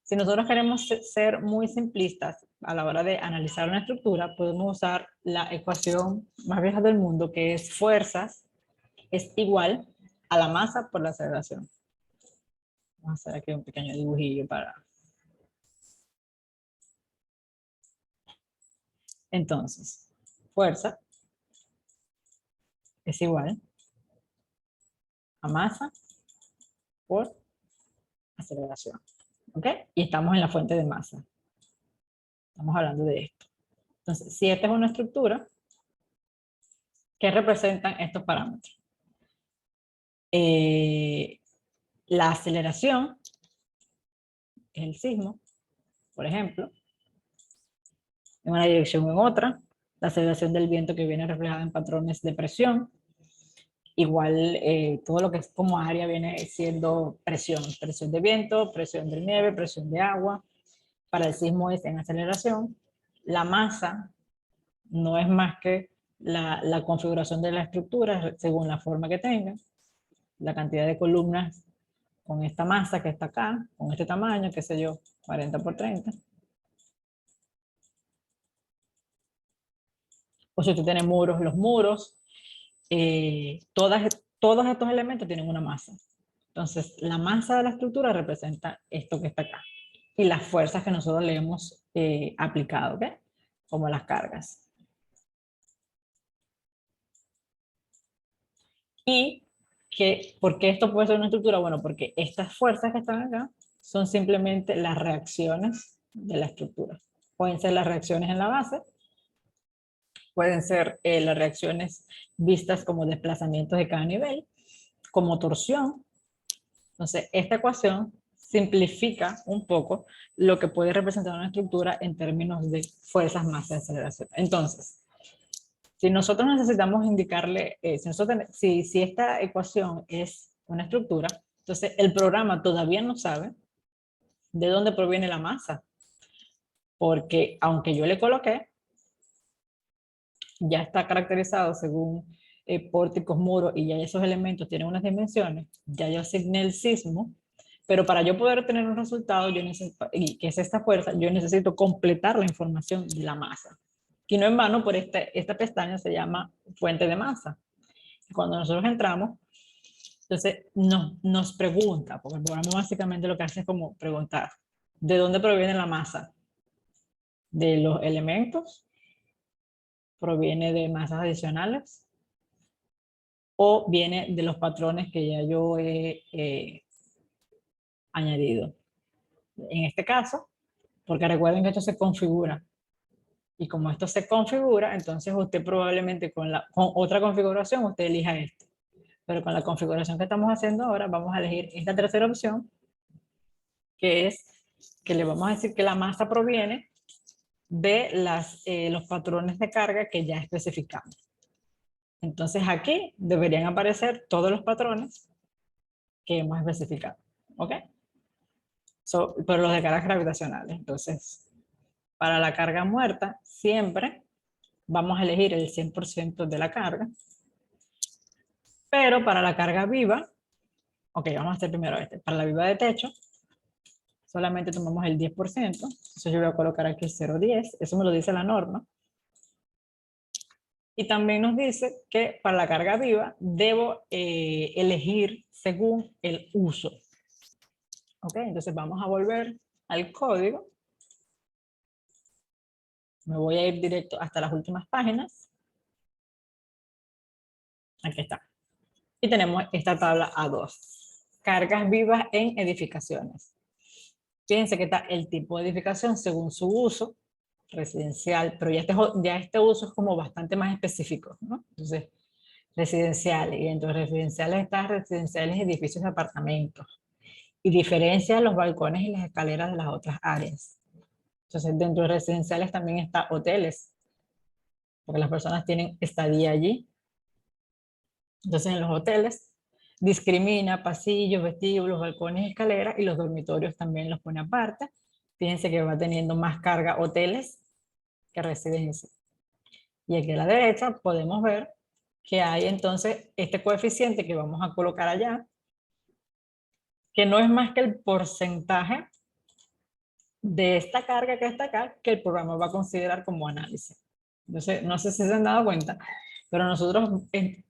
Si nosotros queremos ser muy simplistas a la hora de analizar una estructura, podemos usar la ecuación más vieja del mundo, que es fuerzas es igual a la masa por la aceleración. Vamos a hacer aquí un pequeño dibujillo para... Entonces, fuerza es igual a masa por aceleración. ¿Ok? Y estamos en la fuente de masa. Estamos hablando de esto. Entonces, si esta es una estructura, ¿qué representan estos parámetros? La aceleración, que es el sismo, por ejemplo, en una dirección o en otra. La aceleración del viento que viene reflejada en patrones de presión. Igual, todo lo que es como área viene siendo presión. Presión de viento, presión de nieve, presión de agua. Para el sismo es en aceleración. La masa no es más que la configuración de la estructura según la forma que tenga. La cantidad de columnas con esta masa que está acá, con este tamaño, qué sé yo, 40 por 30. O si usted tiene muros, los muros, todos estos elementos tienen una masa. Entonces, la masa de la estructura representa esto que está acá. Y las fuerzas que nosotros le hemos aplicado, ¿ok? Como las cargas. Y ¿por qué esto puede ser una estructura? Bueno, porque estas fuerzas que están acá son simplemente las reacciones de la estructura. Pueden ser las reacciones en la base, Pueden ser las reacciones vistas como desplazamientos de cada nivel, como torsión. Entonces, esta ecuación simplifica un poco lo que puede representar una estructura en términos de fuerzas, masa y aceleración. Entonces, si nosotros necesitamos indicarle, si esta ecuación es una estructura, entonces el programa todavía no sabe de dónde proviene la masa, porque aunque yo le coloqué, ya está caracterizado según pórticos, muros, y ya esos elementos tienen unas dimensiones, ya yo asigné el sismo, pero para yo poder tener un resultado, yo necesito, y que es esta fuerza, yo necesito completar la información de la masa. Y no en vano, por esta pestaña se llama fuente de masa. Cuando nosotros entramos, entonces nos pregunta, porque el programa básicamente lo que hace es como preguntar, ¿de dónde proviene la masa? ¿De los elementos? ¿Proviene de masas adicionales? ¿O viene de los patrones que ya yo he añadido? En este caso, porque recuerden que esto se configura. Y como esto se configura, entonces usted probablemente con otra configuración, usted elija esto. Pero con la configuración que estamos haciendo ahora, vamos a elegir esta tercera opción, que es que le vamos a decir que la masa proviene de los patrones de carga que ya especificamos. Entonces aquí deberían aparecer todos los patrones que hemos especificado. ¿Ok? Pero los de cargas gravitacionales. Entonces, para la carga muerta, siempre vamos a elegir el 100% de la carga. Pero para la carga viva, ok, vamos a hacer primero este. Para la viva de techo, solamente tomamos el 10%. Entonces yo voy a colocar aquí 0,10. Eso me lo dice la norma. Y también nos dice que para la carga viva debo elegir según el uso. Ok, entonces vamos a volver al código. Me voy a ir directo hasta las últimas páginas. Aquí está. Y tenemos esta tabla A2. Cargas vivas en edificaciones. Fíjense que está el tipo de edificación según su uso residencial, pero ya este uso es como bastante más específico, ¿no? Entonces, residenciales, y dentro de residenciales están residenciales edificios de apartamentos, y diferencia los balcones y las escaleras de las otras áreas. Entonces, dentro de residenciales también está hoteles, porque las personas tienen estadía allí. Entonces, en los hoteles discrimina pasillos, vestíbulos, balcones, escaleras, y los dormitorios también los pone aparte. Fíjense que va teniendo más carga hoteles que residencias. Y aquí a la derecha podemos ver que hay entonces este coeficiente que vamos a colocar allá, que no es más que el porcentaje de esta carga que está acá, que el programa va a considerar como análisis. Entonces, no sé si se han dado cuenta, pero nosotros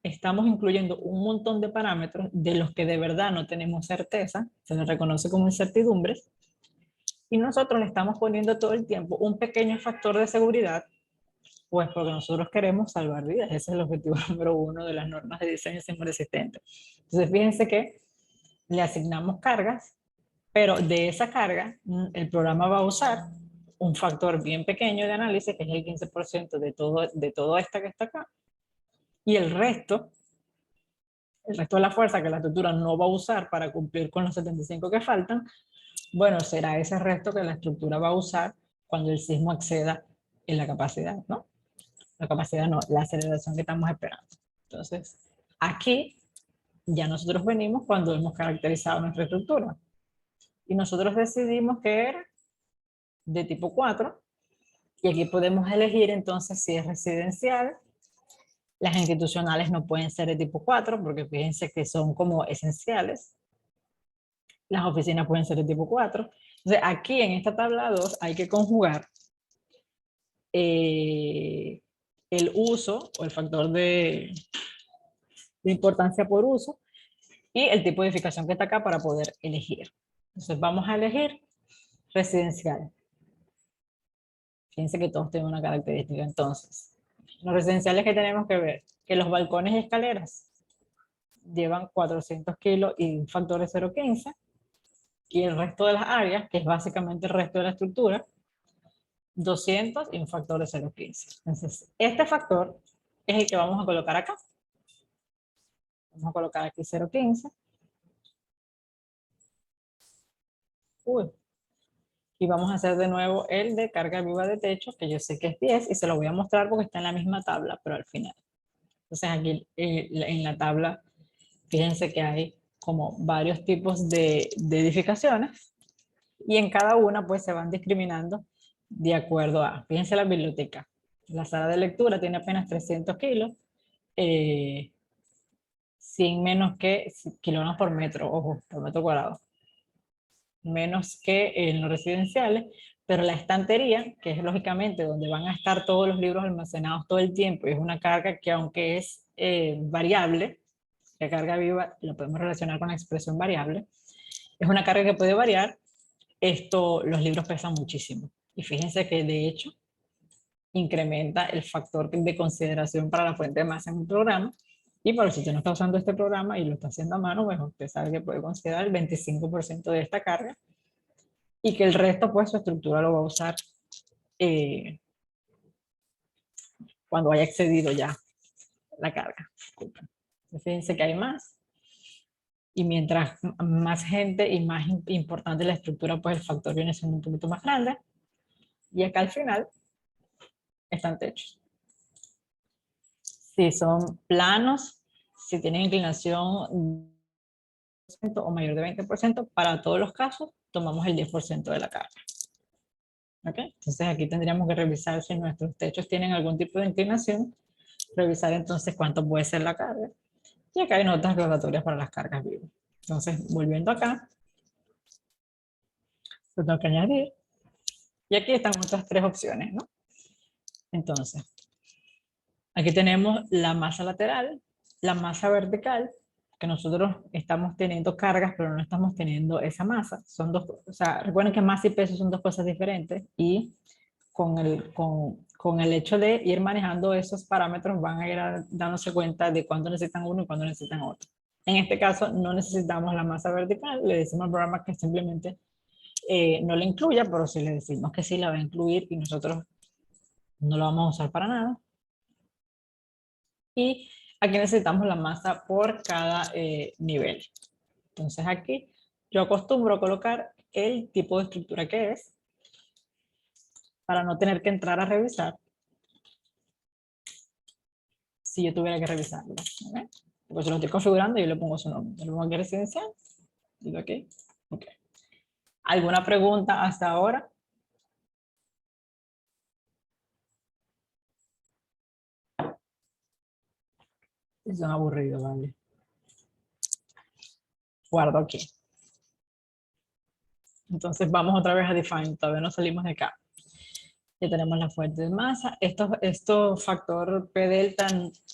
estamos incluyendo un montón de parámetros de los que de verdad no tenemos certeza, se les reconoce como incertidumbres, y nosotros le estamos poniendo todo el tiempo un pequeño factor de seguridad, pues porque nosotros queremos salvar vidas. Ese es el objetivo número 1 de las normas de diseño sismo resistente. Entonces, fíjense que le asignamos cargas, pero de esa carga, el programa va a usar un factor bien pequeño de análisis, que es el 15% de todo esta que está acá, y el resto de la fuerza que la estructura no va a usar para cumplir con los 75 que faltan, bueno, será ese resto que la estructura va a usar cuando el sismo exceda en la capacidad, ¿no? La capacidad no, la aceleración que estamos esperando. Entonces, aquí ya nosotros venimos cuando hemos caracterizado nuestra estructura. Y nosotros decidimos que era de tipo 4, y aquí podemos elegir entonces si es residencial. Las institucionales no pueden ser de tipo 4 porque fíjense que son como esenciales. Las oficinas pueden ser de tipo 4. Entonces aquí en esta tabla 2 hay que conjugar el uso o el factor de importancia por uso y el tipo de edificación que está acá para poder elegir. Entonces vamos a elegir residencial. Fíjense que todos tienen una característica. Entonces, los residenciales que tenemos que ver, que los balcones y escaleras llevan 400 kilos y un factor de 0,15, y el resto de las áreas, que es básicamente el resto de la estructura, 200 y un factor de 0,15. Entonces, este factor es el que vamos a colocar acá. Vamos a colocar aquí 0,15. Uy. Y vamos a hacer de nuevo el de carga viva de techo, que yo sé que es 10, y se lo voy a mostrar porque está en la misma tabla, pero al final. Entonces aquí en la tabla, fíjense que hay como varios tipos de edificaciones, y en cada una pues se van discriminando de acuerdo a, fíjense la biblioteca. La sala de lectura tiene apenas 300 kilos, sin menos que kilogramos por metro, ojo, por metro cuadrado. Menos que en los residenciales, pero la estantería, que es lógicamente donde van a estar todos los libros almacenados todo el tiempo, es una carga que aunque es variable, la carga viva lo podemos relacionar con la expresión variable, es una carga que puede variar. Los libros pesan muchísimo. Y fíjense que de hecho incrementa el factor de consideración para la fuente de masa en un programa. Y por si usted no está usando este programa y lo está haciendo a mano, pues usted sabe que puede considerar el 25% de esta carga y que el resto, pues su estructura lo va a usar cuando haya excedido ya la carga. Disculpen. Fíjense que hay más. Y mientras más gente y más importante la estructura, pues el factor viene siendo un poquito más grande. Y acá al final están techos. Si son planos, si tienen inclinación o mayor de 20%, para todos los casos tomamos el 10% de la carga. ¿Okay? Entonces aquí tendríamos que revisar si nuestros techos tienen algún tipo de inclinación, revisar entonces cuánto puede ser la carga. Y acá hay notas aclaratorias para las cargas vivas. Entonces, volviendo acá, lo tengo que añadir. Y aquí están nuestras tres opciones, ¿no? Entonces, aquí tenemos la masa lateral, la masa vertical, que nosotros estamos teniendo cargas, pero no estamos teniendo esa masa. Son dos, o sea, recuerden que masa y peso son dos cosas diferentes, y con el hecho de ir manejando esos parámetros van a ir dándose cuenta de cuándo necesitan uno y cuándo necesitan otro. En este caso no necesitamos la masa vertical, le decimos al programa que simplemente no la incluya, pero si le decimos que sí la va a incluir y nosotros no lo vamos a usar para nada. Y aquí necesitamos la masa por cada nivel. Entonces aquí yo acostumbro a colocar el tipo de estructura que es, para no tener que entrar a revisar si yo tuviera que revisarlo. ¿Okay? Pues lo estoy configurando y yo le pongo su nombre. Yo le pongo aquí residencial. Digo aquí. Okay. ¿Alguna pregunta hasta ahora? Son aburridos, ¿vale? Guardo aquí. Entonces vamos otra vez a define. Todavía no salimos de acá. Ya tenemos la fuente de masa. Esto factor P delta,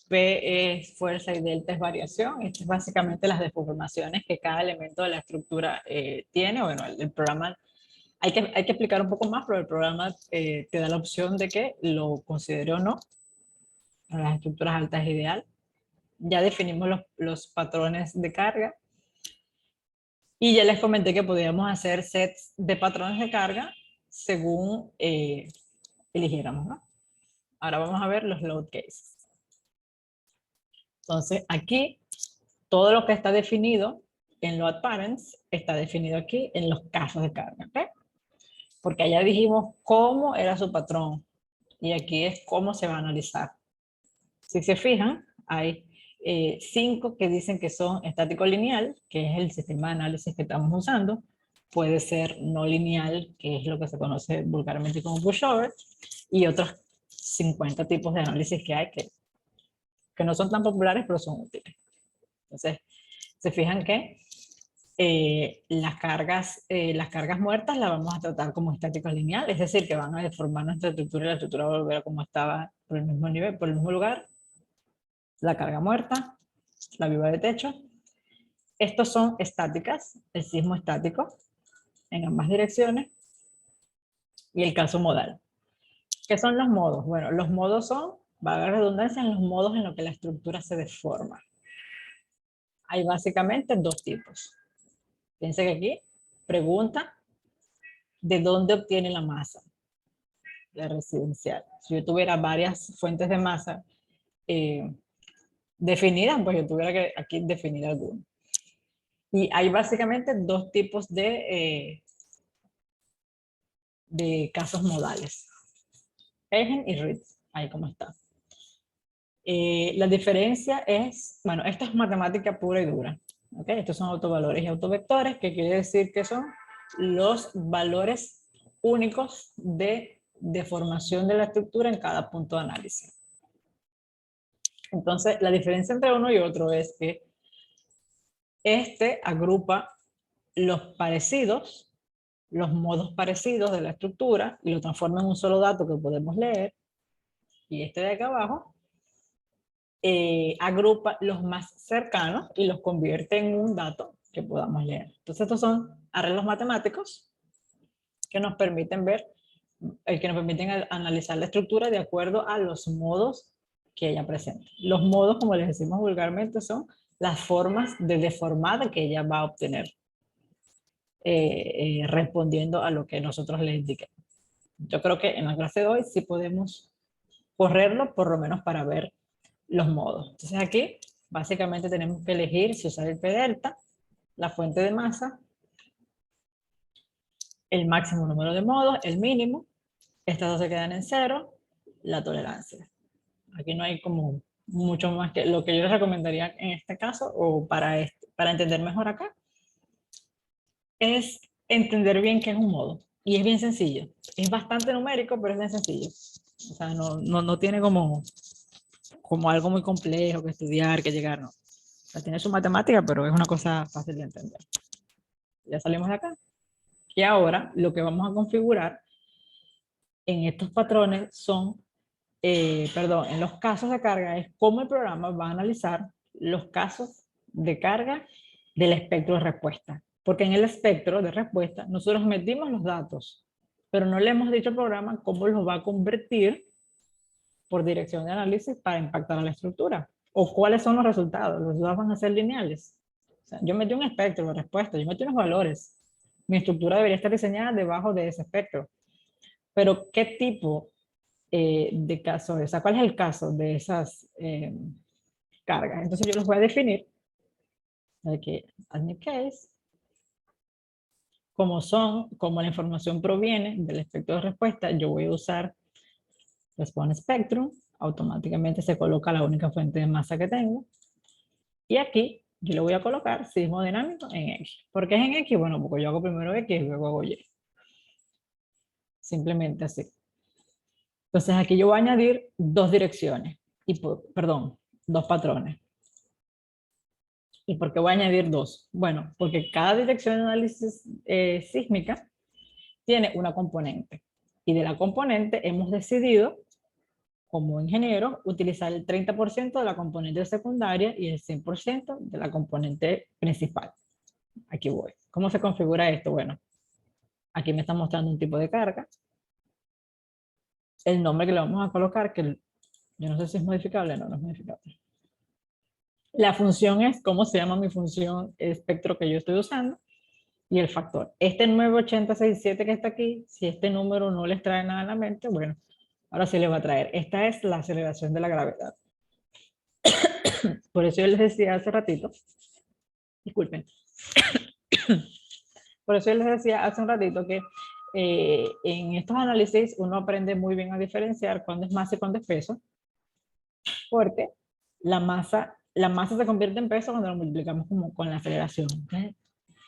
P es fuerza y delta es variación. Esto es básicamente las deformaciones que cada elemento de la estructura tiene. Bueno, el programa, hay que explicar un poco más, pero el programa te da la opción de que lo considere o no. Para las estructuras altas es ideal. Ya definimos los patrones de carga. Y ya les comenté que podíamos hacer sets de patrones de carga según eligiéramos, ¿no? Ahora vamos a ver los load cases. Entonces, aquí, todo lo que está definido en load parents está definido aquí en los casos de carga, ¿ok? Porque allá dijimos cómo era su patrón y aquí es cómo se va a analizar. Si se fijan, hay 5 que dicen que son estático lineal, que es el sistema de análisis que estamos usando. Puede ser no lineal, que es lo que se conoce vulgarmente como pushover, y otros 50 tipos de análisis que hay que no son tan populares, pero son útiles. Entonces, se fijan que las cargas muertas las vamos a tratar como estáticos lineal, es decir, que van a deformar nuestra estructura y la estructura va a volver a como estaba por el mismo nivel, por el mismo lugar. La carga muerta, la viva de techo. Estos son estáticas, el sismo estático en ambas direcciones y el caso modal. ¿Qué son los modos? Bueno, los modos son, valga la redundancia, en los modos en los que la estructura se deforma. Hay básicamente dos tipos. Piensen que aquí pregunta de dónde obtiene la masa. la residencial. Si yo tuviera varias fuentes de masa definidas, pues yo tuviera que aquí definir alguno. Y hay básicamente dos tipos de casos modales. Eigen y Ritz, ahí como está. La diferencia es, bueno, esta es matemática pura y dura. ¿Okay? Estos son autovalores y autovectores, que quiere decir que son los valores únicos de deformación de la estructura en cada punto de análisis. Entonces, la diferencia entre uno y otro es que este agrupa los parecidos, los modos parecidos de la estructura, y lo transforma en un solo dato que podemos leer, y este de acá abajo agrupa los más cercanos y los convierte en un dato que podamos leer. Entonces estos son arreglos matemáticos que nos permiten ver, que nos permiten analizar la estructura de acuerdo a los modos que ella presenta. Los modos, como les decimos vulgarmente, son las formas de deformada que ella va a obtener respondiendo a lo que nosotros le indiquemos. Yo creo que en la clase de hoy sí podemos correrlo, por lo menos para ver los modos. Entonces aquí básicamente tenemos que elegir si usar el P delta, la fuente de masa, el máximo número de modos, el mínimo, estas dos se quedan en cero, la tolerancia. Aquí no hay como mucho más que lo que yo les recomendaría en este caso, o para entender mejor acá, es entender bien qué es un modo. Y es bien sencillo. Es bastante numérico, pero es bien sencillo. O sea, no tiene como algo muy complejo que estudiar, que llegar, no. O sea, tiene su matemática, pero es una cosa fácil de entender. Ya salimos de acá. Y ahora lo que vamos a configurar en estos patrones son, en los casos de carga es cómo el programa va a analizar los casos de carga del espectro de respuesta. Porque en el espectro de respuesta nosotros metimos los datos, pero no le hemos dicho al programa cómo los va a convertir por dirección de análisis para impactar a la estructura. O cuáles son los resultados. Los resultados van a ser lineales. O sea, yo metí un espectro de respuesta, yo metí unos valores. Mi estructura debería estar diseñada debajo de ese espectro. Pero, ¿qué tipo de caso es? O sea, ¿cuál es el caso de esas cargas? Entonces yo los voy a definir. Aquí, add new case. Como la información proviene del espectro de respuesta, yo voy a usar Response Spectrum. Automáticamente se coloca la única fuente de masa que tengo. Y aquí yo le voy a colocar sismo dinámico en X. ¿Por qué es en X? Bueno, porque yo hago primero X y luego hago Y. Simplemente así. Entonces aquí yo voy a añadir dos direcciones. Dos patrones. ¿Y por qué voy a añadir dos? Bueno, porque cada dirección de análisis sísmica tiene una componente. Y de la componente hemos decidido, como ingenieros, utilizar el 30% de la componente secundaria y el 100% de la componente principal. Aquí voy. ¿Cómo se configura esto? Bueno, aquí me está mostrando un tipo de carga. El nombre que le vamos a colocar, que yo no sé si es modificable, no es modificable. La función es cómo se llama mi función espectro que yo estoy usando y el factor. Este 98067 que está aquí, si este número no les trae nada a la mente, bueno, ahora sí le va a traer. Esta es la aceleración de la gravedad. Por eso yo les decía hace ratito, disculpen, por eso yo les decía hace un ratito que en estos análisis uno aprende muy bien a diferenciar cuándo es masa y cuándo es peso, porque la masa se convierte en peso cuando lo multiplicamos con la aceleración. ¿Okay?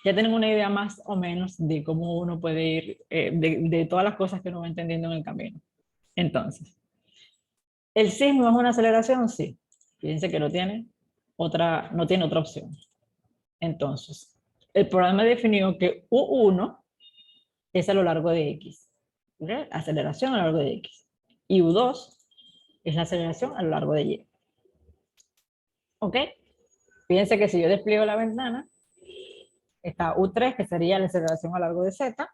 Ya tenemos una idea más o menos de cómo uno puede ir, de todas las cosas que uno va entendiendo en el camino. Entonces, ¿el sismo es una aceleración? Sí. Fíjense que no tiene otra opción. Entonces, el programa definió que U1 es a lo largo de X. ¿Okay? Aceleración a lo largo de X. Y U2 es la aceleración a lo largo de Y. ¿Ok? Fíjense que si yo despliego la ventana, está U3, que sería la aceleración a lo largo de Z.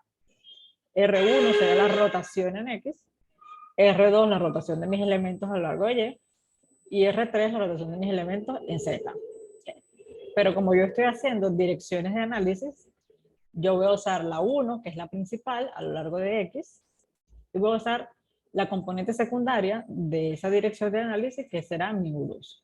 R1 sería la rotación en X. R2 la rotación de mis elementos a lo largo de Y. Y R3 la rotación de mis elementos en Z. Okay. Pero como yo estoy haciendo direcciones de análisis, yo voy a usar la 1, que es la principal, a lo largo de X. Y voy a usar la componente secundaria de esa dirección de análisis, que será mi U2.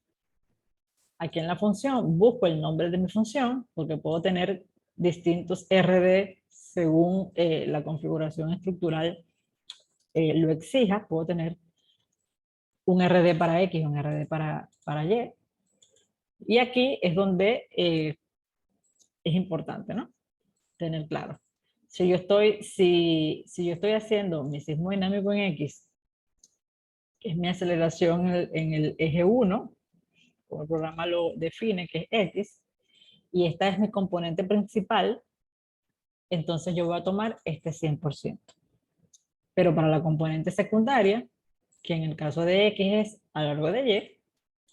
Aquí en la función busco el nombre de mi función, porque puedo tener distintos RD según la configuración estructural lo exija. Puedo tener un RD para X y un RD para Y. Y aquí es donde es importante, ¿no? Tener claro. Si yo estoy haciendo mi sismo dinámico en X, que es mi aceleración en el eje 1, como el programa lo define, que es X, y esta es mi componente principal, entonces yo voy a tomar este 100%. Pero para la componente secundaria, que en el caso de X es a lo largo de Y,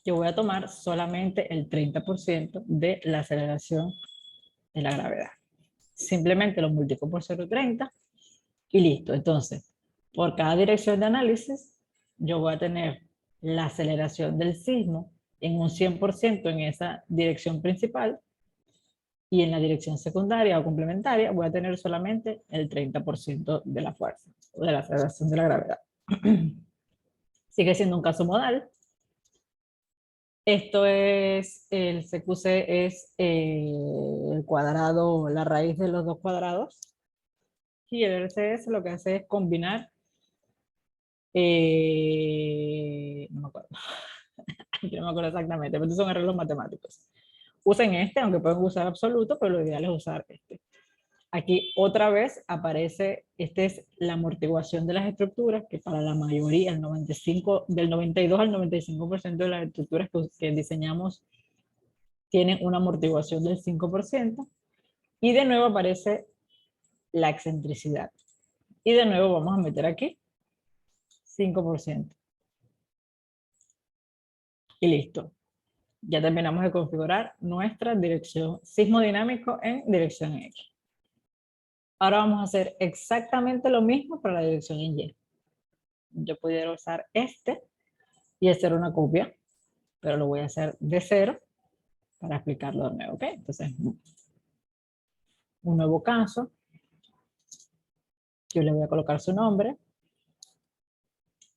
yo voy a tomar solamente el 30% de la aceleración de la gravedad. Simplemente lo multiplico por 0,30 y listo. Entonces, por cada dirección de análisis, yo voy a tener la aceleración del sismo en un 100% en esa dirección principal, y en la dirección secundaria o complementaria voy a tener solamente el 30% de la fuerza o de la aceleración de la gravedad. Sigue siendo un caso modal. Esto es, el CQC es el cuadrado, la raíz de los dos cuadrados. Y el RCS lo que hace es combinar, no me acuerdo, yo no me acuerdo exactamente, pero estos son arreglos matemáticos. Usen este, aunque pueden usar absoluto, pero lo ideal es usar este. Aquí otra vez aparece, esta es la amortiguación de las estructuras, que para la mayoría, el 95, del 92 al 95% de las estructuras que diseñamos tienen una amortiguación del 5%. Y de nuevo aparece la excentricidad. Y de nuevo vamos a meter aquí 5%. Y listo. Ya terminamos de configurar nuestra dirección sismo dinámico en dirección X. Ahora vamos a hacer exactamente lo mismo para la dirección en Y. Yo pudiera usar este y hacer una copia, pero lo voy a hacer de cero para explicarlo de nuevo, ¿ok? Entonces, un nuevo caso. Yo le voy a colocar su nombre.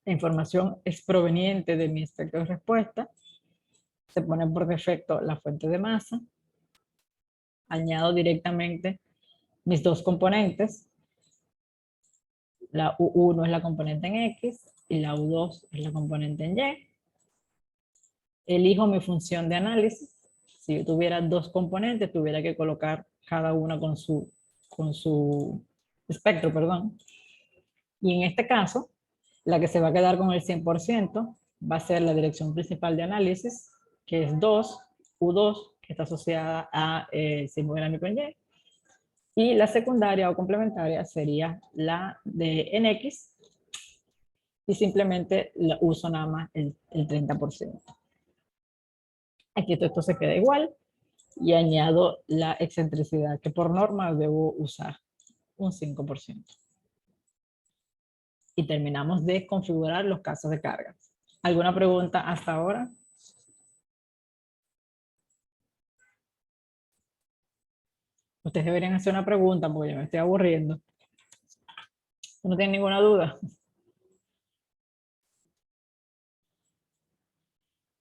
La información es proveniente de mi espectro de respuesta. Se pone por defecto la fuente de masa. Añado directamente mis dos componentes. La U1 es la componente en X y la U2 es la componente en Y. Elijo mi función de análisis. Si yo tuviera dos componentes, tuviera que colocar cada una con su espectro, perdón. Y en este caso, la que se va a quedar con el 100% va a ser la dirección principal de análisis, que es 2, U2, que está asociada a sismo dinámico en Y. Y la secundaria o complementaria sería la de NX, y simplemente uso nada más el 30%. Aquí todo esto se queda igual y añado la excentricidad, que por norma debo usar un 5%. Y terminamos de configurar los casos de carga. ¿Alguna pregunta hasta ahora? Ustedes deberían hacer una pregunta porque yo me estoy aburriendo. ¿No tienen ninguna duda?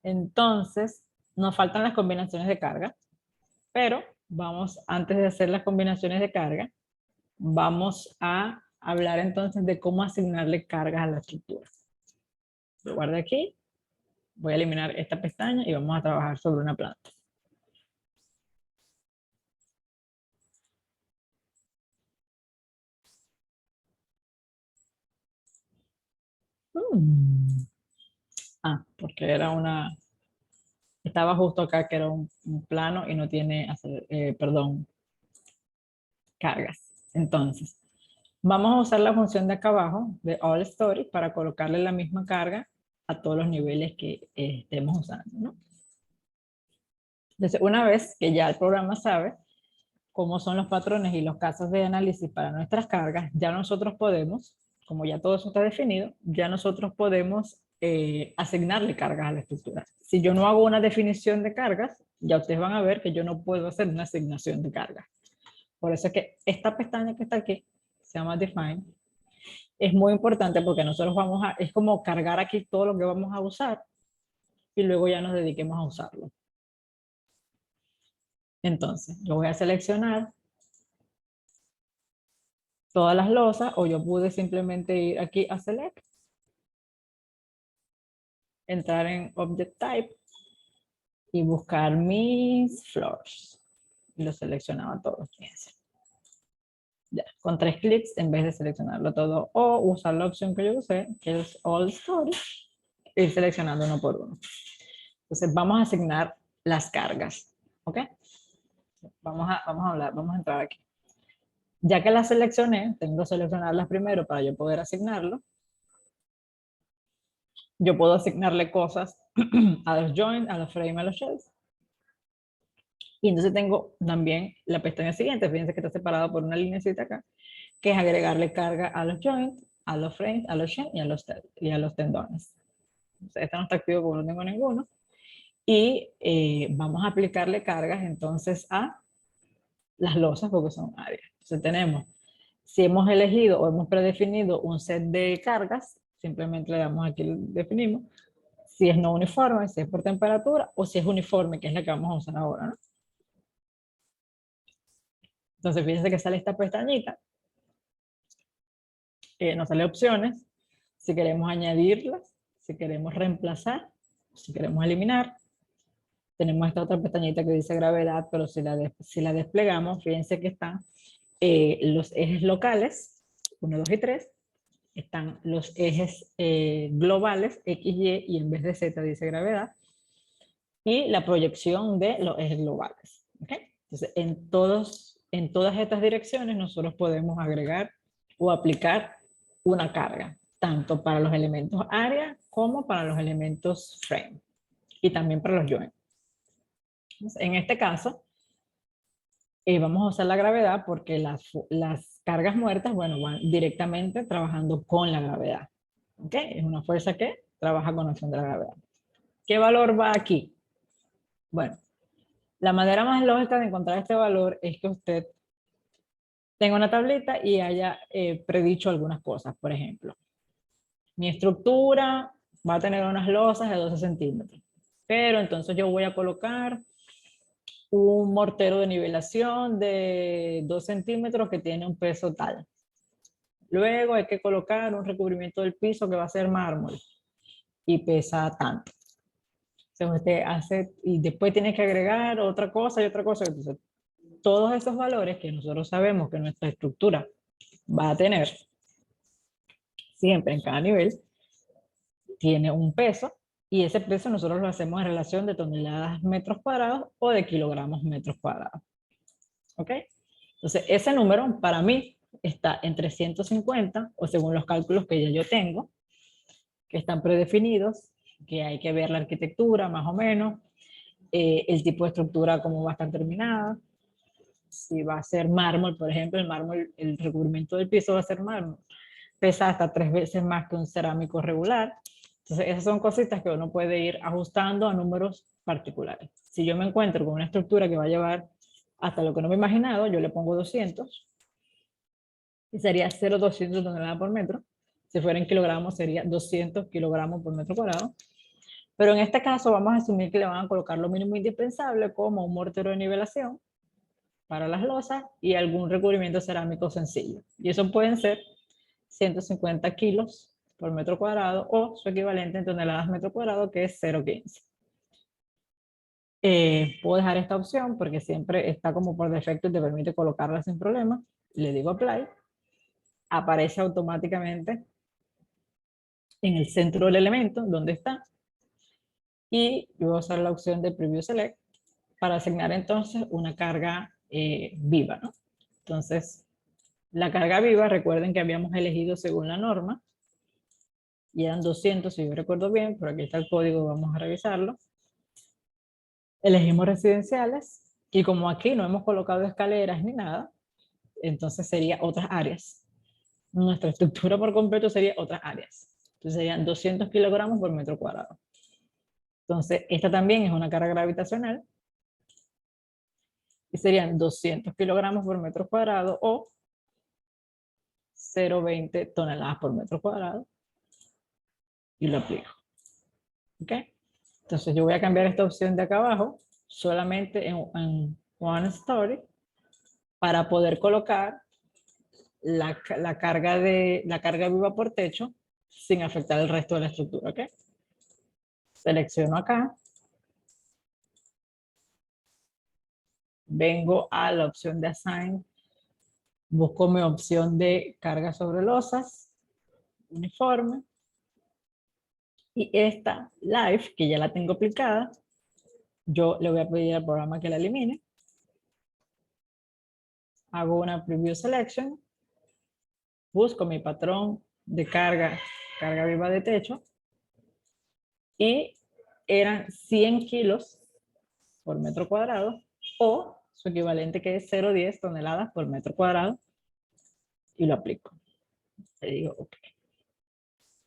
Entonces, nos faltan las combinaciones de carga, pero vamos, antes de hacer las combinaciones de carga, vamos a hablar entonces de cómo asignarle cargas a la estructura. Lo guardo aquí, voy a eliminar esta pestaña y vamos a trabajar sobre una planta. Porque era estaba justo acá que era un plano y no tiene, perdón, cargas. Entonces, vamos a usar la función de acá abajo, de All Story, para colocarle la misma carga a todos los niveles que estemos usando, ¿no? Entonces, una vez que ya el programa sabe cómo son los patrones y los casos de análisis para nuestras cargas, ya nosotros podemos, como ya todo eso está definido, ya nosotros podemos asignarle cargas a la estructura. Si yo no hago una definición de cargas, ya ustedes van a ver que yo no puedo hacer una asignación de cargas. Por eso es que esta pestaña que está aquí, se llama Define, es muy importante porque nosotros vamos a, es como cargar aquí todo lo que vamos a usar y luego ya nos dediquemos a usarlo. Entonces, yo voy a seleccionar todas las losas, o yo pude simplemente ir aquí a Select, entrar en Object Type y buscar mis floors. Y lo seleccionaba todo. Ya, con 3 clics en vez de seleccionarlo todo, o usar la opción que yo usé, que es All Stories, ir seleccionando uno por uno. Entonces vamos a asignar las cargas, ¿ok? Vamos a entrar aquí. Ya que las seleccioné, tengo que seleccionarlas primero para yo poder asignarlo. Yo puedo asignarle cosas a los joints, a los frames, a los shells. Y entonces tengo también la pestaña siguiente, fíjense que está separado por una lineacita acá, que es agregarle carga a los joints, a los frames, a los shells y a los tendones. Entonces, este no está activo porque no tengo ninguno. Y vamos a aplicarle cargas entonces a las losas porque son áreas. Entonces tenemos, si hemos elegido o hemos predefinido un set de cargas, simplemente le damos aquí, definimos, si es no uniforme, si es por temperatura, o si es uniforme, que es la que vamos a usar ahora, ¿no? Entonces fíjense que sale esta pestañita, nos sale opciones, si queremos añadirlas, si queremos reemplazar, si queremos eliminar. Tenemos esta otra pestañita que dice gravedad, pero si la desplegamos, fíjense que están los ejes locales, 1, 2 y 3, están los ejes globales, X, Y en vez de Z dice gravedad, y la proyección de los ejes globales. ¿Okay? Entonces, en todas estas direcciones nosotros podemos agregar o aplicar una carga, tanto para los elementos área como para los elementos frame, y también para los joints. En este caso, vamos a usar la gravedad porque las cargas muertas, bueno, van directamente trabajando con la gravedad. ¿Ok? Es una fuerza que trabaja con acción de la gravedad. ¿Qué valor va aquí? Bueno, la manera más lógica de encontrar este valor es que usted tenga una tablita y haya predicho algunas cosas. Por ejemplo, mi estructura va a tener unas losas de 12 centímetros, pero entonces yo voy a colocar un mortero de nivelación de 2 centímetros que tiene un peso tal. Luego hay que colocar un recubrimiento del piso que va a ser mármol y pesa tanto. Entonces usted hace, y después tiene que agregar otra cosa y otra cosa. Entonces, todos esos valores que nosotros sabemos que nuestra estructura va a tener siempre en cada nivel, tiene un peso, y ese peso nosotros lo hacemos en relación de toneladas metros cuadrados o de kilogramos metros cuadrados. ¿Ok? Entonces, ese número para mí está en 350, o según los cálculos que ya yo tengo, que están predefinidos, que hay que ver la arquitectura más o menos, el tipo de estructura cómo va a estar terminada, si va a ser mármol, por ejemplo, el mármol, el recubrimiento del piso va a ser mármol, pesa hasta 3 veces más que un cerámico regular. Entonces, esas son cositas que uno puede ir ajustando a números particulares. Si yo me encuentro con una estructura que va a llevar hasta lo que no me he imaginado, yo le pongo 200, y sería 0,200 toneladas por metro. Si fuera en kilogramos, sería 200 kilogramos por metro cuadrado. Pero en este caso vamos a asumir que le van a colocar lo mínimo indispensable, como un mortero de nivelación para las losas y algún recubrimiento cerámico sencillo. Y eso pueden ser 150 kilos por metro cuadrado o su equivalente en toneladas metro cuadrado, que es 0,15. Puedo dejar esta opción porque siempre está como por defecto y te permite colocarla sin problema. Le digo Apply. Aparece automáticamente en el centro del elemento, donde está. Y yo voy a usar la opción de Preview Select para asignar entonces una carga viva, ¿no? Entonces, la carga viva, recuerden que habíamos elegido según la norma, y eran 200, si yo recuerdo bien, pero aquí está el código, vamos a revisarlo. Elegimos residenciales, y como aquí no hemos colocado escaleras ni nada, entonces sería otras áreas. Nuestra estructura por completo sería otras áreas. Entonces serían 200 kilogramos por metro cuadrado. Entonces, esta también es una carga gravitacional, y serían 200 kilogramos por metro cuadrado o 0,20 toneladas por metro cuadrado y lo aplico. ¿Ok? Entonces yo voy a cambiar esta opción de acá abajo solamente en One Story para poder colocar la carga viva por techo sin afectar el resto de la estructura. ¿Ok? Selecciono acá. Vengo a la opción de Assign. Busco mi opción de carga sobre losas, uniforme. Y esta Live, que ya la tengo aplicada, yo le voy a pedir al programa que la elimine. Hago una Preview Selection. Busco mi patrón de carga viva de techo. Y eran 100 kilos por metro cuadrado o su equivalente que es 0,10 toneladas por metro cuadrado. Y lo aplico. Le digo OK.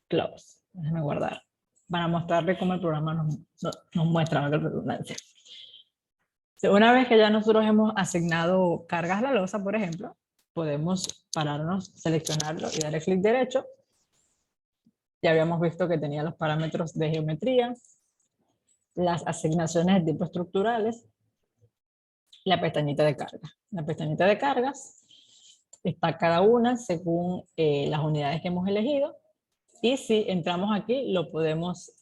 Close. Déjame guardar para mostrarle cómo el programa nos muestra la redundancia. Una vez que ya nosotros hemos asignado cargas a la losa, por ejemplo, podemos pararnos, seleccionarlo y darle clic derecho. Ya habíamos visto que tenía los parámetros de geometría, las asignaciones de tipos estructurales, la pestañita de carga. La pestañita de cargas está cada una según las unidades que hemos elegido. Y si entramos aquí, lo podemos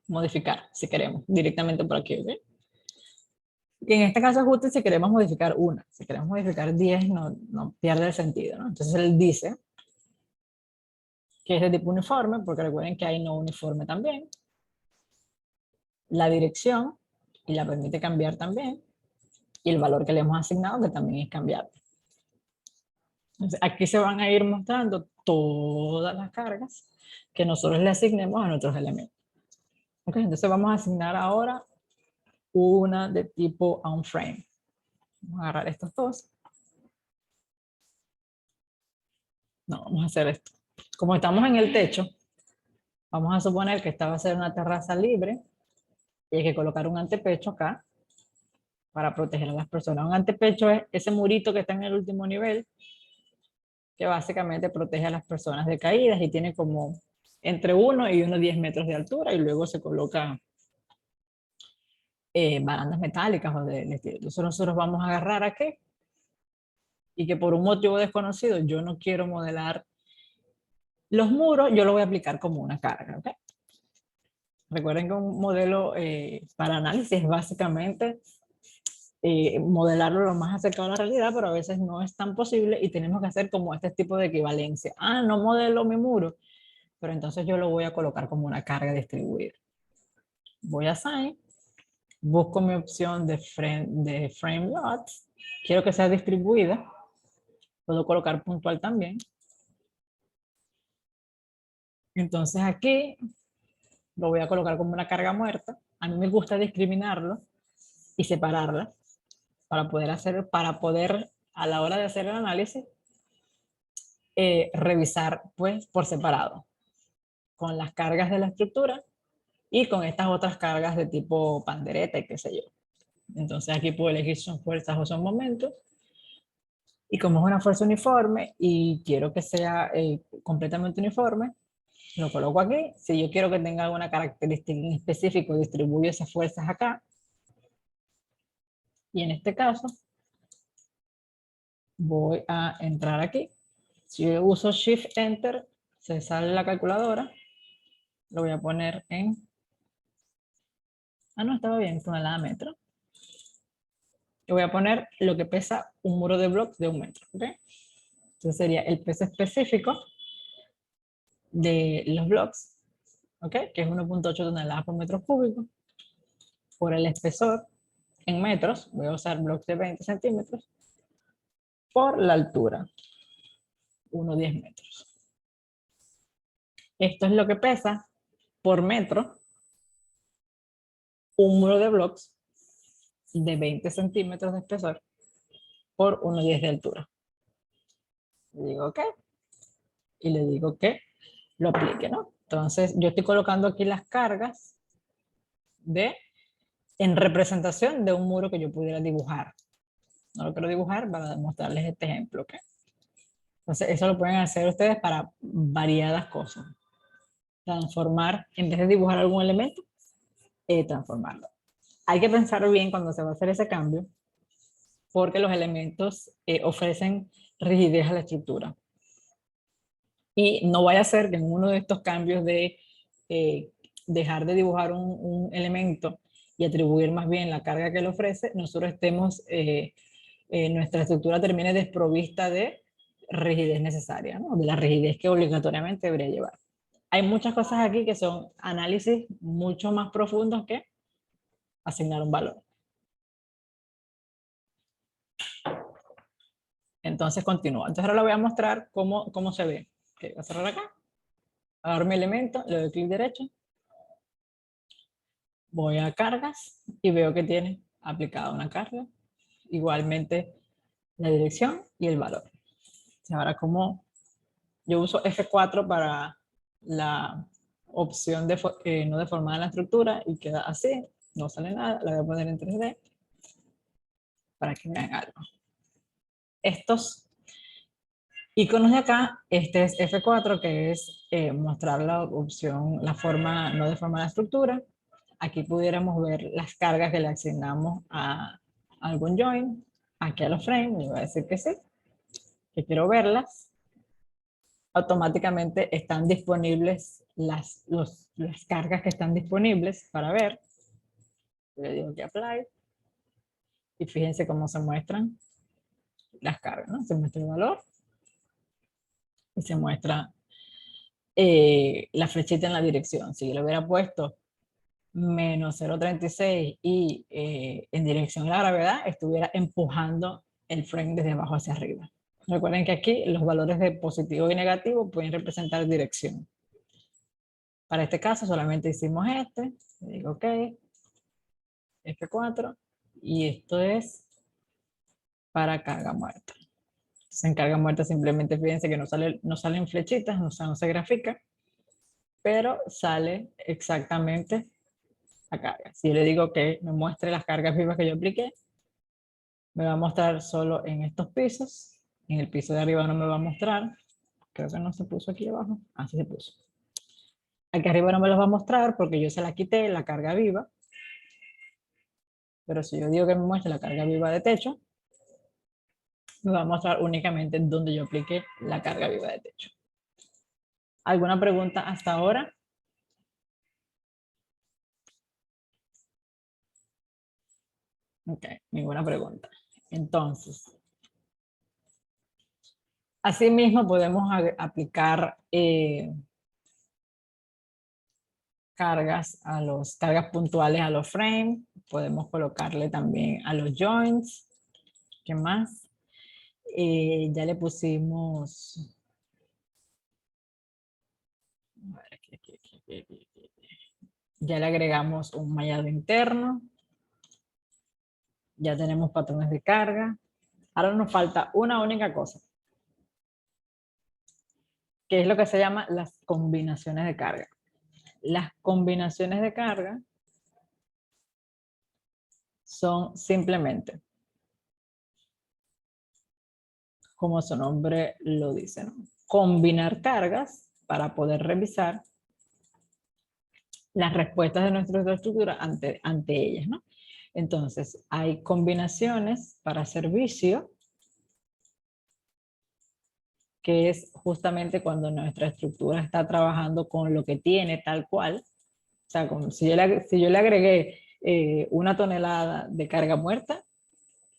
modificar, si queremos, directamente por aquí. ¿Okay? Y en este caso es justo si queremos modificar una. Si queremos modificar 10, no pierde el sentido, ¿no? Entonces él dice que es de tipo uniforme, porque recuerden que hay no uniforme también. La dirección, y la permite cambiar también. Y el valor que le hemos asignado, que también es cambiable. Entonces, aquí se van a ir mostrando todas las cargas que nosotros le asignemos a nuestros elementos. Okay, entonces vamos a asignar ahora una de tipo on-frame. Vamos a agarrar estos dos. No, vamos a hacer esto. Como estamos en el techo, vamos a suponer que esta va a ser una terraza libre y hay que colocar un antepecho acá para proteger a las personas. Un antepecho es ese murito que está en el último nivel que básicamente protege a las personas de caídas y tiene como entre 1 y unos 10 metros de altura y luego se coloca barandas metálicas o de estilo. Entonces nosotros vamos a agarrar aquí y que por un motivo desconocido yo no quiero modelar los muros, yo lo voy a aplicar como una carga. ¿Okay? Recuerden que un modelo para análisis es básicamente modelarlo lo más acercado a la realidad, pero a veces no es tan posible y tenemos que hacer como este tipo de equivalencia. Ah, no modelo mi muro, pero entonces yo lo voy a colocar como una carga distribuida. Voy a Assign, busco mi opción de frame lots, quiero que sea distribuida, puedo colocar puntual también. Entonces aquí lo voy a colocar como una carga muerta. A mí me gusta discriminarlo y separarla para poder a la hora de hacer el análisis revisar pues por separado con las cargas de la estructura y con estas otras cargas de tipo pandereta y qué sé yo. Entonces aquí puedo elegir si son fuerzas o son momentos. Y como es una fuerza uniforme y quiero que sea completamente uniforme, lo coloco aquí. Si yo quiero que tenga alguna característica en específico, distribuyo esas fuerzas acá. Y en este caso, voy a entrar aquí. Si yo uso Shift Enter, se sale la calculadora. Lo voy a poner en... Ah, no, estaba bien, tonelada metro. Yo voy a poner lo que pesa un muro de bloques de 1 metro. ¿Okay? Entonces sería el peso específico de los blocks, ¿okay? Que es 1,8 toneladas por metro cúbico, por el espesor en metros, voy a usar blocks de 20 centímetros, por la altura, 1,10 metros. Esto es lo que pesa por metro un muro de blocks de 20 centímetros de espesor por 1,10 de altura. Le digo OK y le digo que lo aplique, ¿no? Entonces yo estoy colocando aquí las cargas en representación de un muro que yo pudiera dibujar. No lo quiero dibujar para mostrarles este ejemplo, ¿ok? Entonces, eso lo pueden hacer ustedes para variadas cosas. Transformar, en vez de dibujar algún elemento, transformarlo. Hay que pensar bien cuando se va a hacer ese cambio, porque los elementos ofrecen rigidez a la estructura. Y no vaya a ser que en uno de estos cambios de dejar de dibujar un elemento y atribuir más bien la carga que le ofrece, nosotros estemos, nuestra estructura termine desprovista de rigidez necesaria, ¿no? De la rigidez que obligatoriamente debería llevar. Hay muchas cosas aquí que son análisis mucho más profundos que asignar un valor. Entonces continúa. Entonces ahora le voy a mostrar cómo se ve. Okay, voy a cerrar acá. Agarro mi elemento, le doy clic derecho. Voy a cargas y veo que tiene aplicada una carga. Igualmente la dirección y el valor. Entonces ahora como yo uso F4 para la opción de no deformar la estructura y queda así, no sale nada, la voy a poner en 3D para que vean algo. Estos iconos de acá, este es F4, que es mostrar la opción, la forma, no deformar la estructura. Aquí pudiéramos ver las cargas que le asignamos a algún join. Aquí a los frames, le voy a decir que sí, que quiero verlas. Automáticamente están disponibles las cargas que están disponibles para ver. Le digo que apply. Y fíjense cómo se muestran las cargas, ¿no? Se muestra el valor y se muestra la flechita en la dirección. Si yo le hubiera puesto menos 0,36 y en dirección a la gravedad, estuviera empujando el frame desde abajo hacia arriba. Recuerden que aquí los valores de positivo y negativo pueden representar dirección. Para este caso solamente hicimos este. Le digo OK, F4, y esto es para carga muerta. Entonces en carga muerta simplemente fíjense que no salen flechitas, no se grafica, pero sale exactamente la carga. Si yo le digo que me muestre las cargas vivas que yo apliqué, me va a mostrar solo en estos pisos. En el piso de arriba no me va a mostrar. Creo que no se puso aquí abajo. Ah, sí se puso. Aquí arriba no me los va a mostrar porque yo se la quité, la carga viva. Pero si yo digo que me muestre la carga viva de techo, me va a mostrar únicamente donde yo apliqué la carga viva de techo. ¿Alguna pregunta hasta ahora? Ok, ninguna pregunta. Entonces, asimismo podemos aplicar cargas puntuales a los frames. Podemos colocarle también a los joints. ¿Qué más? Ya le pusimos... Ya le agregamos un mallado interno. Ya tenemos patrones de carga. Ahora nos falta una única cosa, que es lo que se llama las combinaciones de carga. Las combinaciones de carga son simplemente, como su nombre lo dice, ¿no? Combinar cargas para poder revisar las respuestas de nuestra estructura ante ellas, ¿no? Entonces, hay combinaciones para servicio, que es justamente cuando nuestra estructura está trabajando con lo que tiene tal cual. O sea, si yo le agregué 1 tonelada de carga muerta,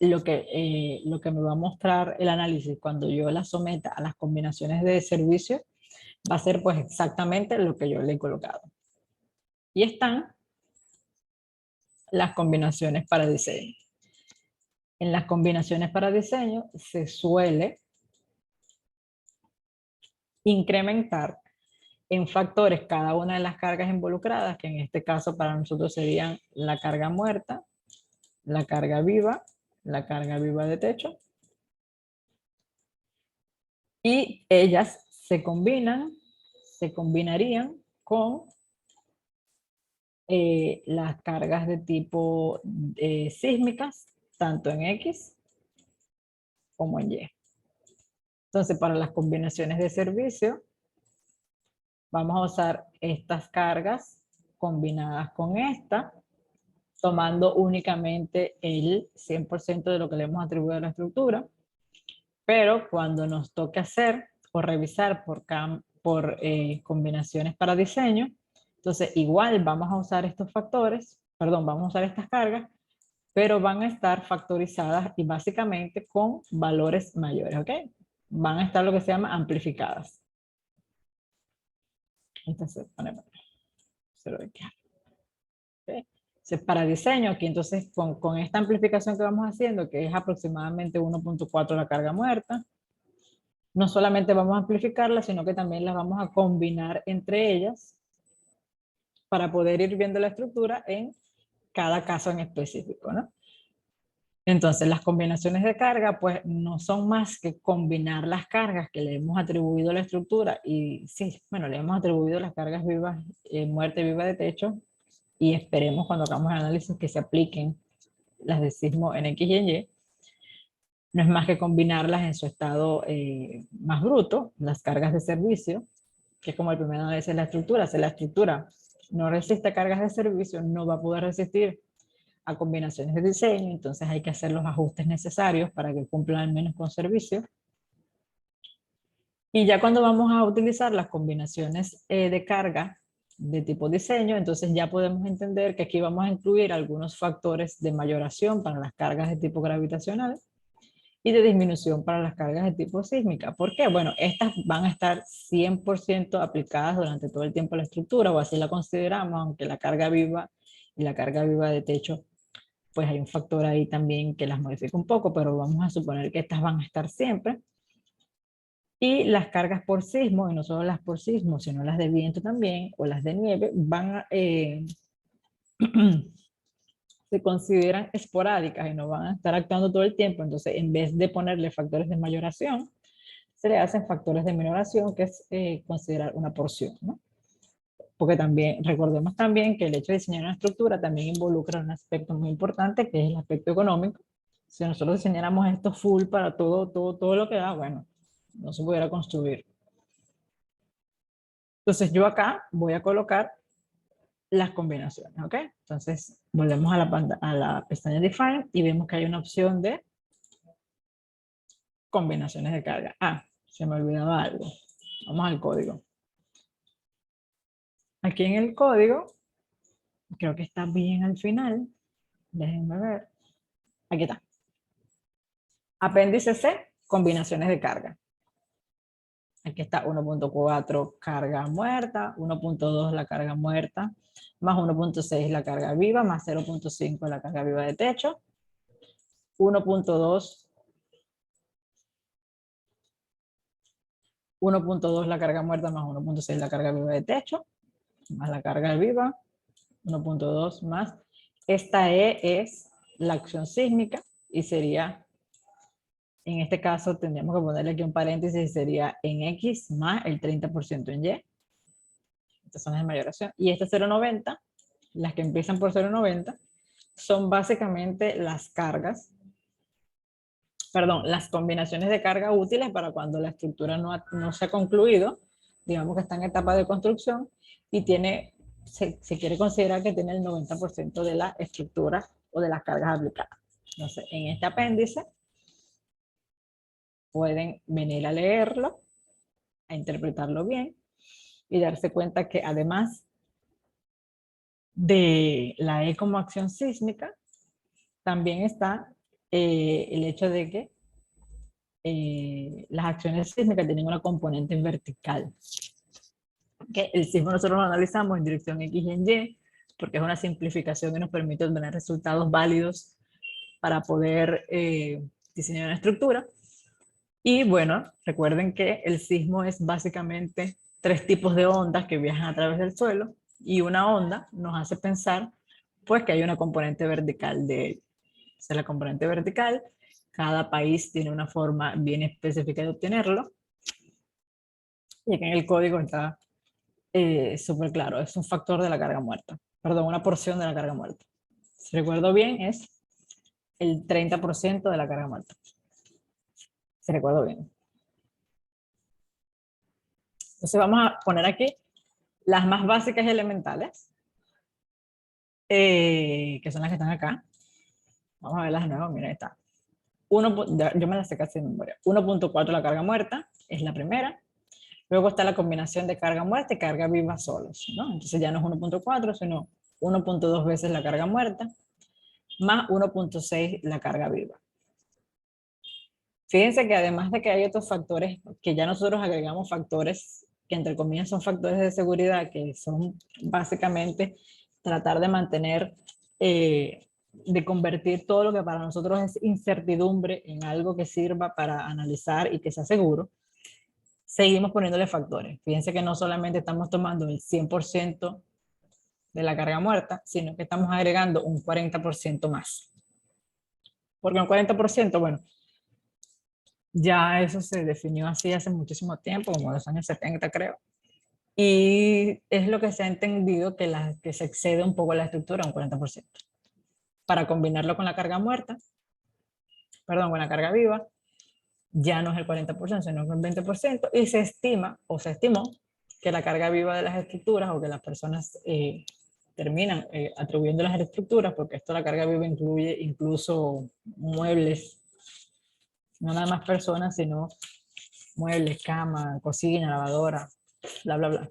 lo que me va a mostrar el análisis cuando yo la someta a las combinaciones de servicio va a ser pues exactamente lo que yo le he colocado. Y están las combinaciones para diseño. En las combinaciones para diseño se suele incrementar en factores cada una de las cargas involucradas, que en este caso para nosotros serían la carga muerta, la carga viva de techo, y ellas se combinarían con las cargas de tipo sísmicas, tanto en X como en Y. Entonces, para las combinaciones de servicio, vamos a usar estas cargas combinadas con esta, tomando únicamente el 100% de lo que le hemos atribuido a la estructura. Pero cuando nos toque hacer o revisar por combinaciones para diseño, entonces igual vamos a usar estos factores, perdón, vamos a usar estas cargas, pero van a estar factorizadas y básicamente con valores mayores, ¿ok? Van a estar lo que se llama amplificadas. Entonces, ponemos 0 de qué. ¿Okay? Entonces, para diseño, aquí entonces con esta amplificación que vamos haciendo, que es aproximadamente 1.4 la carga muerta, no solamente vamos a amplificarlas, sino que también las vamos a combinar entre ellas para poder ir viendo la estructura en cada caso en específico, ¿no? Entonces, las combinaciones de carga, pues, no son más que combinar las cargas que le hemos atribuido a la estructura, y sí, bueno, le hemos atribuido las cargas vivas, muerte viva de techo, y esperemos cuando hagamos el análisis que se apliquen las de sismo en X y en Y. No es más que combinarlas en su estado más bruto, las cargas de servicio, que es como el primer análisis de la estructura. Si la estructura no resiste cargas de servicio, no va a poder resistir a combinaciones de diseño, entonces hay que hacer los ajustes necesarios para que cumplan al menos con servicio. Y ya cuando vamos a utilizar las combinaciones de carga de tipo diseño, entonces ya podemos entender que aquí vamos a incluir algunos factores de mayoración para las cargas de tipo gravitacional y de disminución para las cargas de tipo sísmica. ¿Por qué? Bueno, estas van a estar 100% aplicadas durante todo el tiempo de la estructura, o así la consideramos, aunque la carga viva y la carga viva de techo, pues hay un factor ahí también que las modifica un poco, pero vamos a suponer que estas van a estar siempre. Y las cargas por sismo, y no solo las por sismo, sino las de viento también, o las de nieve, van a, se consideran esporádicas y no van a estar actuando todo el tiempo. Entonces, en vez de ponerle factores de mayoración, se le hacen factores de minoración, que es considerar una porción, ¿no? Porque también, recordemos también que el hecho de diseñar una estructura también involucra un aspecto muy importante, que es el aspecto económico. Si nosotros diseñáramos esto full para todo lo que da, bueno, no se pudiera construir. Entonces yo acá voy a colocar las combinaciones, ¿ok? Entonces volvemos a la pestaña Define y vemos que hay una opción de combinaciones de carga. Ah, se me olvidaba algo. Vamos al código. Aquí en el código, creo que está bien al final. Déjenme ver. Aquí está. Apéndice C, combinaciones de carga. Aquí está 1.4 carga muerta, 1.2 la carga muerta, más 1.6 la carga viva, más 0.5 la carga viva de techo, 1.2 la carga muerta más 1.6 la carga viva de techo, más la carga viva, 1.2 más. Esta E es la acción sísmica y sería, en este caso tendríamos que ponerle aquí un paréntesis, sería en X más el 30% en Y. Estas son las de mayoración. Y esta 0.90, las que empiezan por 0.90, son básicamente las cargas, perdón, las combinaciones de carga útiles para cuando la estructura no se ha concluido, digamos que está en etapa de construcción y tiene, se quiere considerar que tiene el 90% de la estructura o de las cargas aplicadas. Entonces, en este apéndice pueden venir a leerlo, a interpretarlo bien y darse cuenta que además de la E como acción sísmica, también está el hecho de que las acciones sísmicas tienen una componente vertical. Que el sismo nosotros lo analizamos en dirección X y en Y, porque es una simplificación que nos permite obtener resultados válidos para poder diseñar una estructura. Y bueno, recuerden que el sismo es básicamente 3 tipos de ondas que viajan a través del suelo, y una onda nos hace pensar pues que hay una componente vertical de él. O sea, la componente vertical, cada país tiene una forma bien específica de obtenerlo, y aquí en el código está súper claro, es un factor de la carga muerta, perdón, una porción de la carga muerta. Si recuerdo bien, es el 30% de la carga muerta. Si recuerdo bien. Entonces vamos a poner aquí las más básicas y elementales, que son las que están acá. Vamos a verlas de nuevo, mira, ahí está. Yo me las sé casi de memoria. 1.4 la carga muerta, es la primera. Luego está la combinación de carga muerta y carga viva solos, ¿no? Entonces ya no es 1.4, sino 1.2 veces la carga muerta, más 1.6 la carga viva. Fíjense que además de que hay otros factores, que ya nosotros agregamos factores que entre comillas son factores de seguridad, que son básicamente tratar de mantener, de convertir todo lo que para nosotros es incertidumbre en algo que sirva para analizar y que sea seguro. Seguimos poniéndole factores. Fíjense que no solamente estamos tomando el 100% de la carga muerta, sino que estamos agregando un 40% más. Porque un 40%, bueno, ya eso se definió así hace muchísimo tiempo, como los años 70 creo. Y es lo que se ha entendido que se excede un poco la estructura, un 40%. Para combinarlo con la carga muerta, perdón, con la carga viva, ya no es el 40%, sino que el 20%, y se estima, o se estimó, que la carga viva de las estructuras, o que las personas terminan atribuyendo las estructuras, porque esto la carga viva incluye incluso muebles, no nada más personas, sino muebles, cama, cocina, lavadora, bla, bla, bla,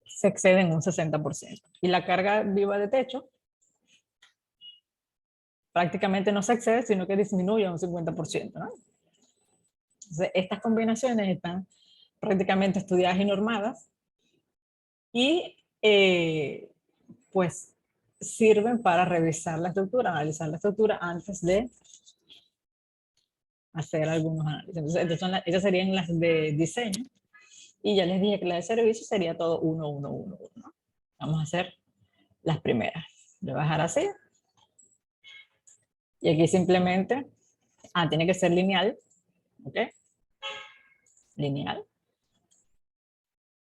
se exceden un 60%. Y la carga viva de techo prácticamente no se excede, sino que disminuye un 50%, ¿no? Entonces, estas combinaciones están prácticamente estudiadas y normadas y pues sirven para revisar la estructura, analizar la estructura antes de hacer algunos análisis. Entonces estas serían las de diseño y ya les dije que la de servicio sería todo 1, 1, 1, 1, ¿no? Vamos a hacer las primeras. Le voy a dejar así. Y aquí simplemente, tiene que ser lineal, ¿ok? Lineal.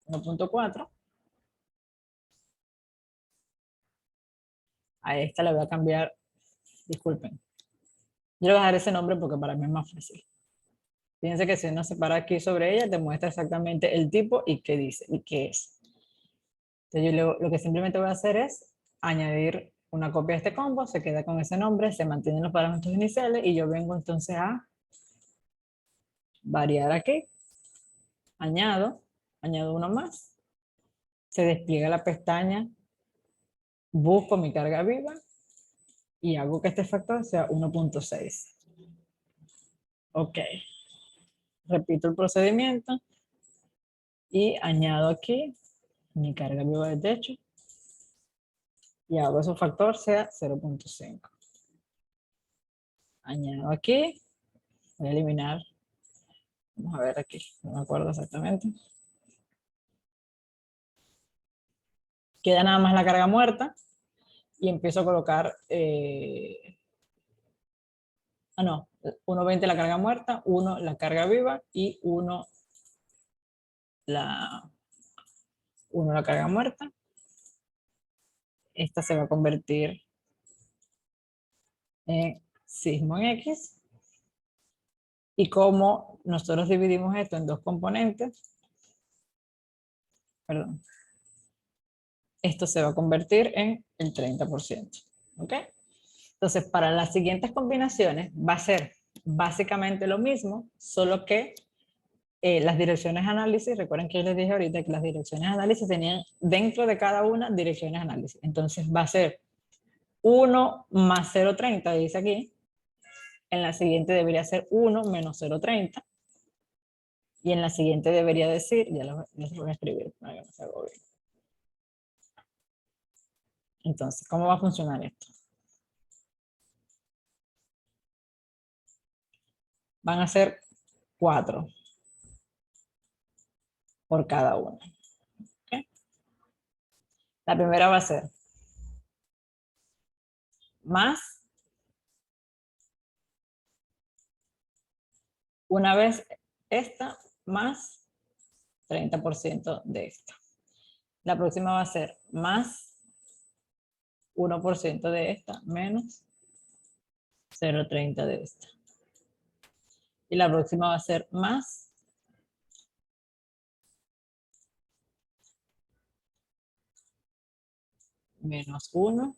1.4. A esta le voy a cambiar, disculpen. Yo le voy a dar ese nombre porque para mí es más fácil. Fíjense que si uno se para aquí sobre ella, te muestra exactamente el tipo y qué dice y qué es. Entonces yo lo que simplemente voy a hacer es añadir una copia de este combo, se queda con ese nombre, se mantienen los parámetros iniciales y yo vengo entonces a variar aquí, añado uno más, se despliega la pestaña, busco mi carga viva y hago que este factor sea 1.6. Ok, repito el procedimiento y añado aquí mi carga viva de techo y hago ese factor sea 0.5. Añado aquí, voy a eliminar, vamos a ver aquí, no me acuerdo exactamente. Queda nada más la carga muerta y empiezo a colocar, no, 1.20 la carga muerta, 1 la carga viva y 1 la carga muerta. Esta se va a convertir en sismo en X. Y como nosotros dividimos esto en dos componentes, perdón, esto se va a convertir en el 30%. ¿Ok? Entonces, para las siguientes combinaciones va a ser básicamente lo mismo, solo que las direcciones análisis, recuerden que yo les dije ahorita que las direcciones análisis tenían dentro de cada una direcciones análisis. Entonces va a ser 1 más 0.30, dice aquí. En la siguiente debería ser 1 menos 0.30. Y en la siguiente debería decir, ya lo voy a escribir para que no se haga bien. Entonces, ¿cómo va a funcionar esto? Van a ser 4 por cada una. ¿Okay? La primera va a ser más, una vez esta, más 30% de esta. La próxima va a ser más 1% de esta, menos 0.30 de esta. Y la próxima va a ser más menos 1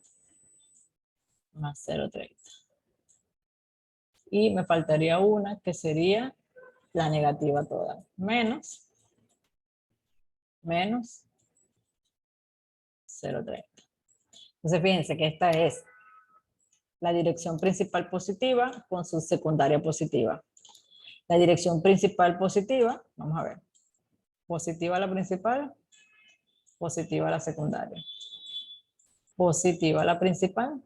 más 0,30. Y me faltaría una que sería la negativa toda. Menos 0,30. Entonces fíjense que esta es la dirección principal positiva con su secundaria positiva. La dirección principal positiva, vamos a ver, positiva la principal, positiva la secundaria. Positiva la principal,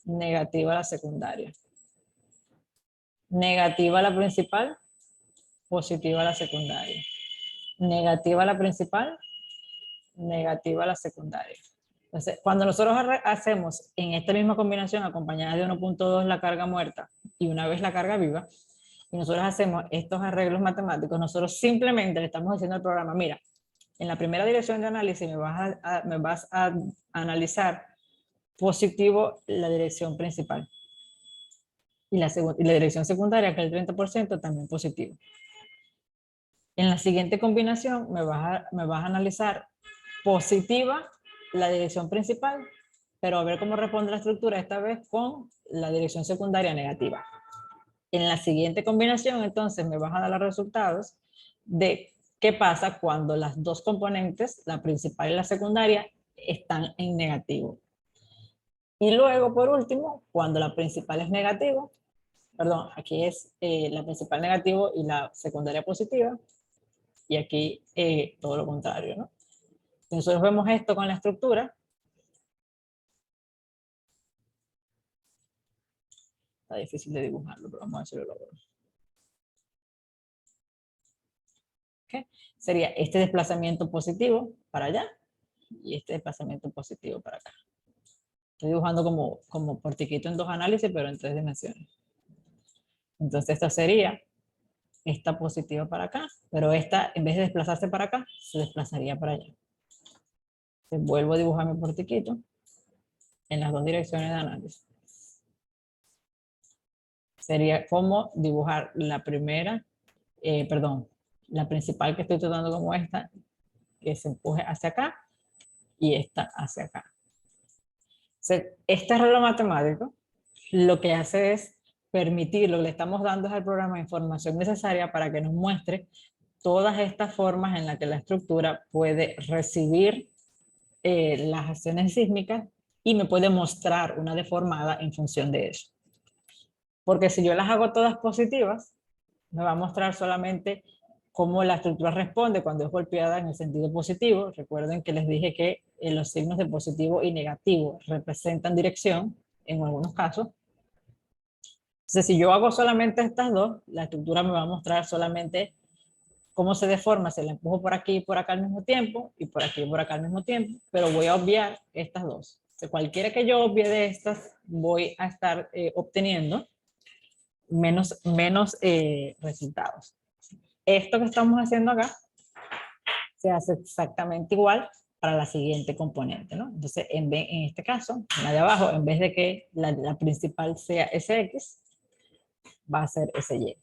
negativa la secundaria. Negativa la principal, positiva la secundaria. Negativa la principal, negativa la secundaria. Entonces, cuando nosotros hacemos en esta misma combinación acompañada de 1.2 la carga muerta y una vez la carga viva, y nosotros hacemos estos arreglos matemáticos, nosotros simplemente le estamos diciendo al programa, mira, en la primera dirección de análisis me vas a analizar positivo la dirección principal. Y la dirección secundaria, que es el 30%, también positivo. En la siguiente combinación me vas a analizar positiva la dirección principal, pero a ver cómo responde la estructura esta vez con la dirección secundaria negativa. En la siguiente combinación, entonces, me vas a dar los resultados de qué pasa cuando las dos componentes, la principal y la secundaria, están en negativo. Y luego, por último, cuando la principal es negativo, perdón, aquí es la principal negativo y la secundaria positiva, y aquí todo lo contrario, ¿no? Si nosotros vemos esto con la estructura, está difícil de dibujarlo, pero vamos a ver si lo logro. ¿Okay? Sería este desplazamiento positivo para allá y este desplazamiento positivo para acá. Estoy dibujando como portiquito en dos análisis, pero en 3 dimensiones. Entonces esta sería esta positiva para acá, pero esta en vez de desplazarse para acá, se desplazaría para allá. Entonces, vuelvo a dibujar mi portiquito en las dos direcciones de análisis. Sería como dibujar la primera, la principal que estoy tratando como esta, que se empuje hacia acá, y esta hacia acá. Entonces, este arreglo matemático lo que hace es permitir, lo que le estamos dando es al programa información necesaria para que nos muestre todas estas formas en las que la estructura puede recibir las acciones sísmicas y me puede mostrar una deformada en función de eso. Porque si yo las hago todas positivas, me va a mostrar solamente cómo la estructura responde cuando es golpeada en el sentido positivo. Recuerden que les dije que los signos de positivo y negativo representan dirección en algunos casos. Entonces, si yo hago solamente estas dos, la estructura me va a mostrar solamente cómo se deforma, se la empujo por aquí y por acá al mismo tiempo, y por aquí y por acá al mismo tiempo, pero voy a obviar estas dos. O sea, cualquiera que yo obvie de estas, voy a estar obteniendo menos resultados. Esto que estamos haciendo acá se hace exactamente igual para la siguiente componente, ¿no? Entonces, en este caso, la de abajo, en vez de que la principal sea SX, va a ser SY.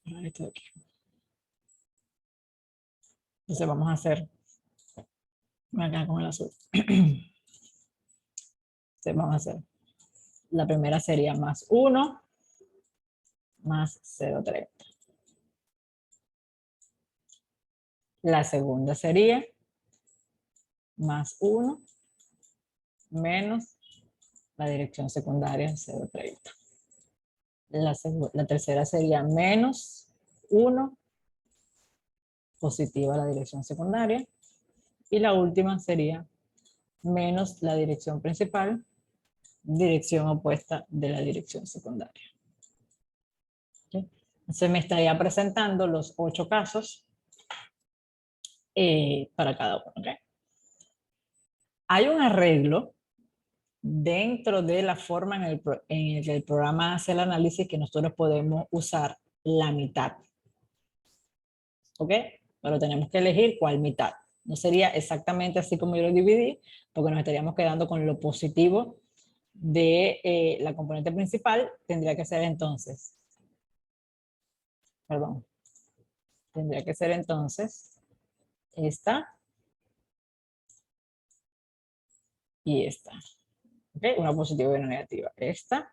Esto de aquí. Entonces vamos a hacer acá con el azul. Entonces vamos a hacer, la primera sería más 1 más 0,30. La segunda sería más 1 menos la dirección secundaria 0,30. La tercera sería menos 1 positiva la dirección secundaria. Y la última sería menos la dirección principal, dirección opuesta de la dirección secundaria. ¿Okay? Entonces me estaría presentando los 8 casos para cada uno. ¿Okay? Hay un arreglo dentro de la forma en el que el programa hace el análisis que nosotros podemos usar la mitad. ¿Ok? Pero tenemos que elegir cuál mitad. No sería exactamente así como yo lo dividí, porque nos estaríamos quedando con lo positivo de la componente principal. Tendría que ser entonces, tendría que ser entonces esta y esta. ¿Ok? Una positiva y una negativa. Esta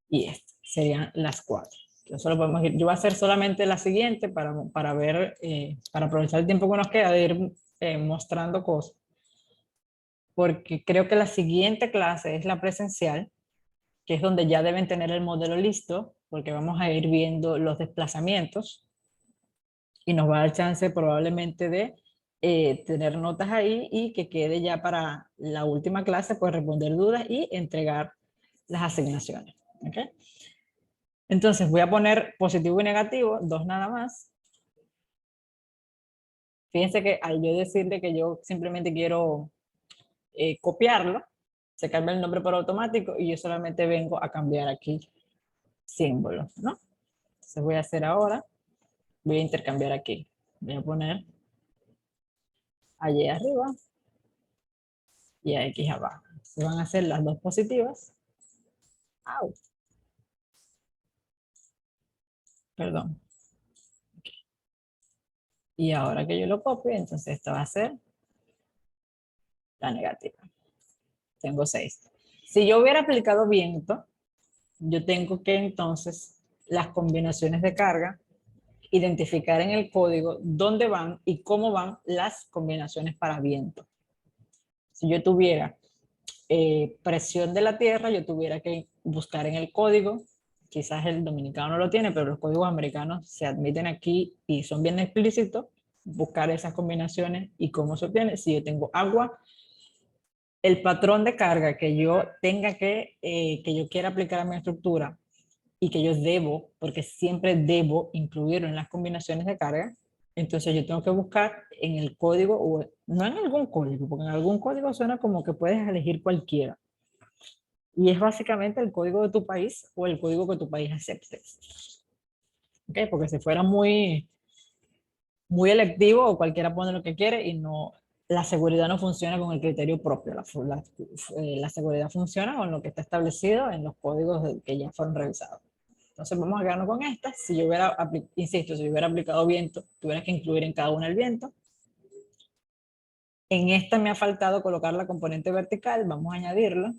y esta. Serían las 4. Entonces lo podemos ir. Yo voy a hacer solamente la siguiente para ver, para aprovechar el tiempo que nos queda de ir mostrando cosas. Porque creo que la siguiente clase es la presencial, que es donde ya deben tener el modelo listo, porque vamos a ir viendo los desplazamientos y nos va a dar chance probablemente de tener notas ahí y que quede ya para la última clase, pues responder dudas y entregar las asignaciones. ¿Okay? Entonces voy a poner positivo y negativo, 2 nada más. Fíjense que al yo decirle que yo simplemente quiero copiarlo, se cambia el nombre por automático y yo solamente vengo a cambiar aquí símbolos, ¿no? Entonces voy a hacer ahora, voy a intercambiar aquí. Voy a poner a Y arriba y a X abajo. Se van a hacer las dos positivas. ¡Au! Perdón. Y ahora que yo lo copio, entonces esto va a ser la negativa. Tengo 6. Si yo hubiera aplicado viento, yo tengo que entonces las combinaciones de carga, identificar en el código dónde van y cómo van las combinaciones para viento. Si yo tuviera presión de la tierra, yo tuviera que buscar en el código, quizás el dominicano no lo tiene, pero los códigos americanos se admiten aquí y son bien explícitos, buscar esas combinaciones y cómo se obtiene. Si yo tengo agua, el patrón de carga que yo tenga que yo quiera aplicar a mi estructura y que yo debo, porque siempre debo incluirlo en las combinaciones de carga, entonces yo tengo que buscar en el código, o no en algún código, porque en algún código suena como que puedes elegir cualquiera. Y es básicamente el código de tu país o el código que tu país acepte. ¿Ok? Porque si fuera muy electivo o cualquiera pone lo que quiere y no, la seguridad no funciona con el criterio propio. La seguridad funciona con lo que está establecido en los códigos que ya fueron revisados. Entonces vamos a quedarnos con esta. Si yo hubiera, insisto, si yo hubiera aplicado viento, tuviera que incluir en cada una el viento. En esta me ha faltado colocar la componente vertical, vamos a añadirla.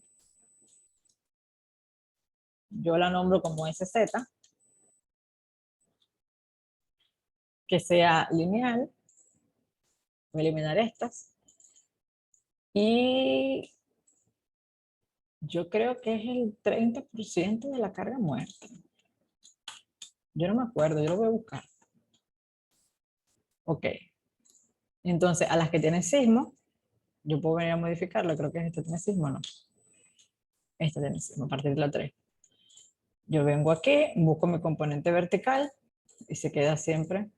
Yo la nombro como SZ, que sea lineal. Voy a eliminar estas. Y yo creo que es el 30% de la carga muerta. Yo no me acuerdo, yo lo voy a buscar. Ok. Entonces, a las que tienen sismo, yo puedo venir a modificarlo. Creo que esta tiene sismo, ¿no? Esta tiene sismo, a partir de la 3. Yo vengo aquí, busco mi componente vertical y se queda siempre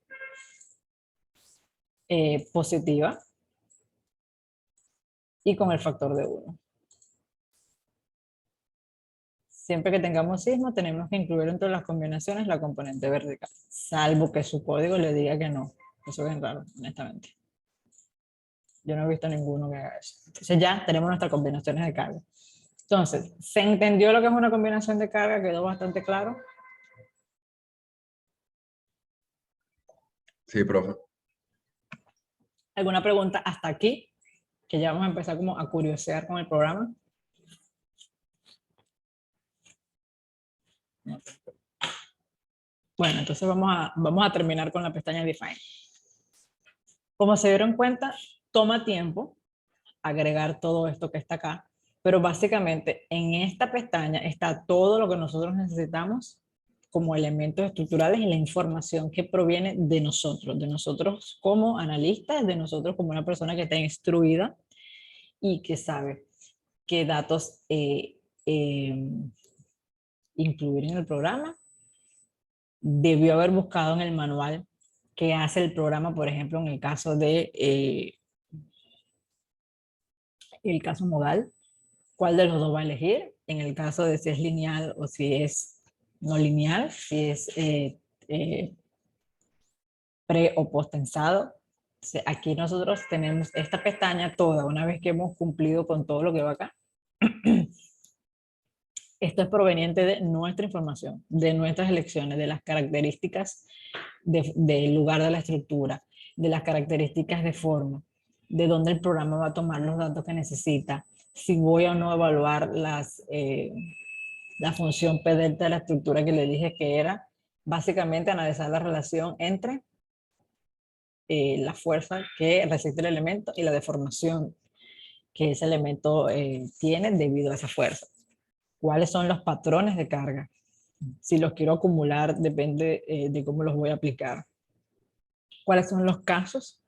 positiva y con el factor de 1. Siempre que tengamos sismo, tenemos que incluir entre las combinaciones la componente vertical, salvo que su código le diga que no. Eso es bien raro, honestamente. Yo no he visto ninguno que haga eso. Entonces ya tenemos nuestras combinaciones de carga. Entonces, ¿se entendió lo que es una combinación de carga? ¿Quedó bastante claro? Sí, profe. ¿Alguna pregunta hasta aquí? Que ya vamos a empezar como a curiosear con el programa. Bueno, entonces vamos a terminar con la pestaña Define. Como se dieron cuenta, toma tiempo agregar todo esto que está acá, pero básicamente en esta pestaña está todo lo que nosotros necesitamos como elementos estructurales y la información que proviene de nosotros como analistas, de nosotros como una persona que está instruida y que sabe qué datos incluir en el programa. Debió haber buscado en el manual qué hace el programa, por ejemplo, en el caso de el caso modal, cuál de los dos va a elegir, en el caso de si es lineal o si es no lineal, si es pre o post tensado. Aquí nosotros tenemos esta pestaña toda, una vez que hemos cumplido con todo lo que va acá. Esto es proveniente de nuestra información, de nuestras elecciones, de las características del lugar de la estructura, de las características de forma. de dónde el programa va a tomar los datos que necesita, si voy o no a evaluar la función P delta de la estructura que le dije que era básicamente analizar la relación entre la fuerza que resiste el elemento y la deformación que ese elemento tiene debido a esa fuerza. ¿Cuáles son los patrones de carga? Si los quiero acumular, depende de cómo los voy a aplicar. ¿Cuáles son los casos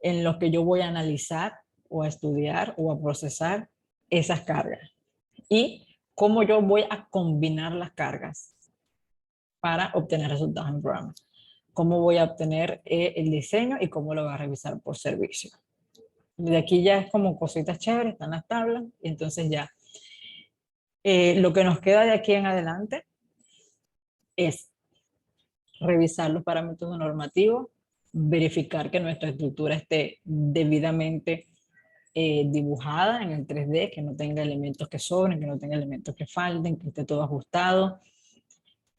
en los que yo voy a analizar o a estudiar o a procesar esas cargas? Y cómo yo voy a combinar las cargas para obtener resultados en el programa. Cómo voy a obtener el diseño y cómo lo voy a revisar por servicio. De aquí ya es como cositas chéveres, están las tablas, y entonces ya. Lo que nos queda de aquí en adelante es revisar los parámetros normativos, verificar que nuestra estructura esté debidamente dibujada en el 3D, que no tenga elementos que sobren, que no tenga elementos que falten, que esté todo ajustado.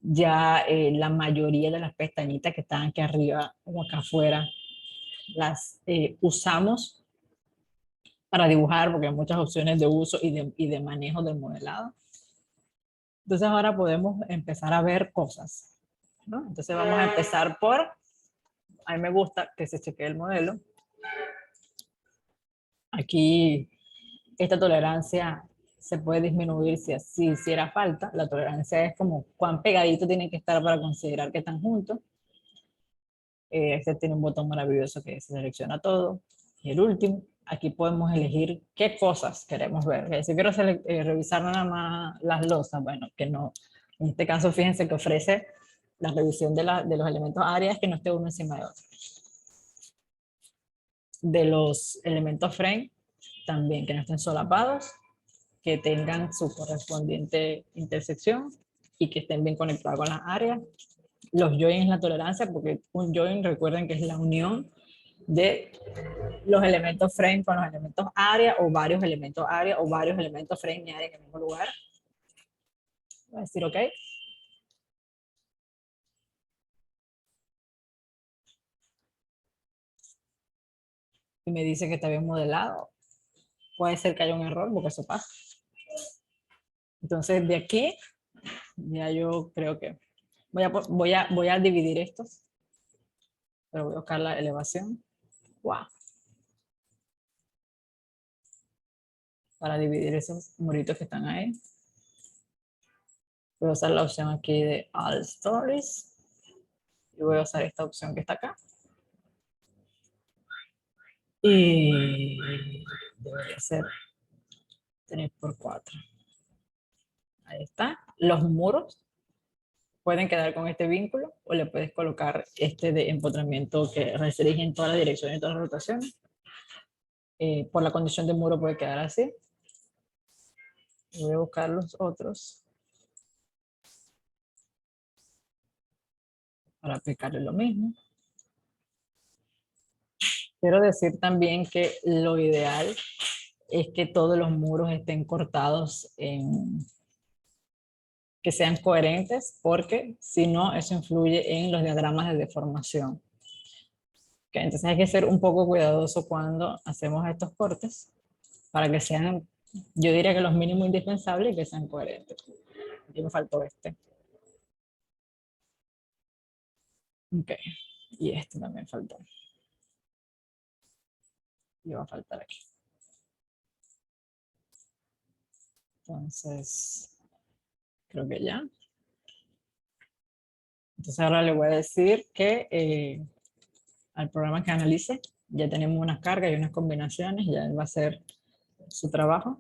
Ya la mayoría de las pestañitas que están aquí arriba o acá afuera las usamos para dibujar porque hay muchas opciones de uso y de manejo del modelado. Entonces ahora podemos empezar a ver cosas, ¿no? Entonces vamos a empezar por, a mí me gusta que se chequee el modelo. Aquí esta tolerancia se puede disminuir si hiciera falta. La tolerancia es como cuán pegadito tienen que estar para considerar que están juntos. Este tiene un botón maravilloso que se selecciona todo. Y el último, aquí podemos elegir qué cosas queremos ver. Si quiero revisar nada más las losas, bueno, que no. En este caso, fíjense que ofrece la revisión de los elementos áreas que no esté uno encima de otro. De los elementos frame, también que no estén solapados, que tengan su correspondiente intersección y que estén bien conectados con las áreas. Los join es la tolerancia, porque un join, recuerden que es la unión de los elementos frame con los elementos área, o varios elementos área, o varios elementos frame y área en el mismo lugar. Voy a decir OK. Y me dice que está bien modelado. Puede ser que haya un error, porque eso pasa. Entonces, de aquí, ya yo creo que voy a dividir estos. Pero voy a buscar la elevación. Wow. Para dividir esos muritos que están ahí. Voy a usar la opción aquí de All Stories. Y voy a usar esta opción que está acá. Y debería ser 3×4. Ahí está. Los muros pueden quedar con este vínculo o le puedes colocar este de empotramiento que restringe en todas las direcciones y todas las rotaciones. Por la condición de muro puede quedar así. Voy a buscar los otros para aplicarle lo mismo. Quiero decir también que lo ideal es que todos los muros estén cortados que sean coherentes, porque si no, eso influye en los diagramas de deformación. Okay, entonces hay que ser un poco cuidadoso cuando hacemos estos cortes para que sean, yo diría que los mínimos indispensables y que sean coherentes. Aquí me faltó este. Ok, y este también faltó. Y va a faltar aquí. Entonces, creo que ya. Entonces ahora le voy a decir que al programa que analice, ya tenemos unas cargas y unas combinaciones, ya él va a hacer su trabajo.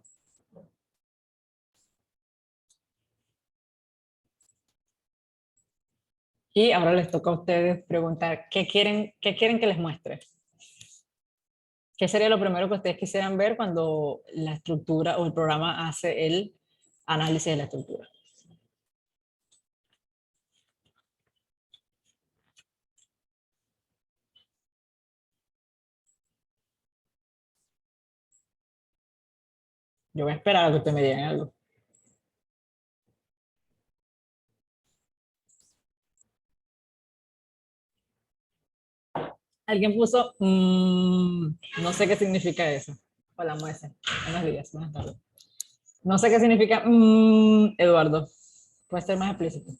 Y ahora les toca a ustedes preguntar qué quieren que les muestre. ¿Qué sería lo primero que ustedes quisieran ver cuando la estructura o el programa hace el análisis de la estructura? Yo voy a esperar a que ustedes me digan algo. Alguien puso, no sé qué significa eso. Hola, Moise. Buenos días, buenas tardes. No sé qué significa, Eduardo. Puede ser más explícito.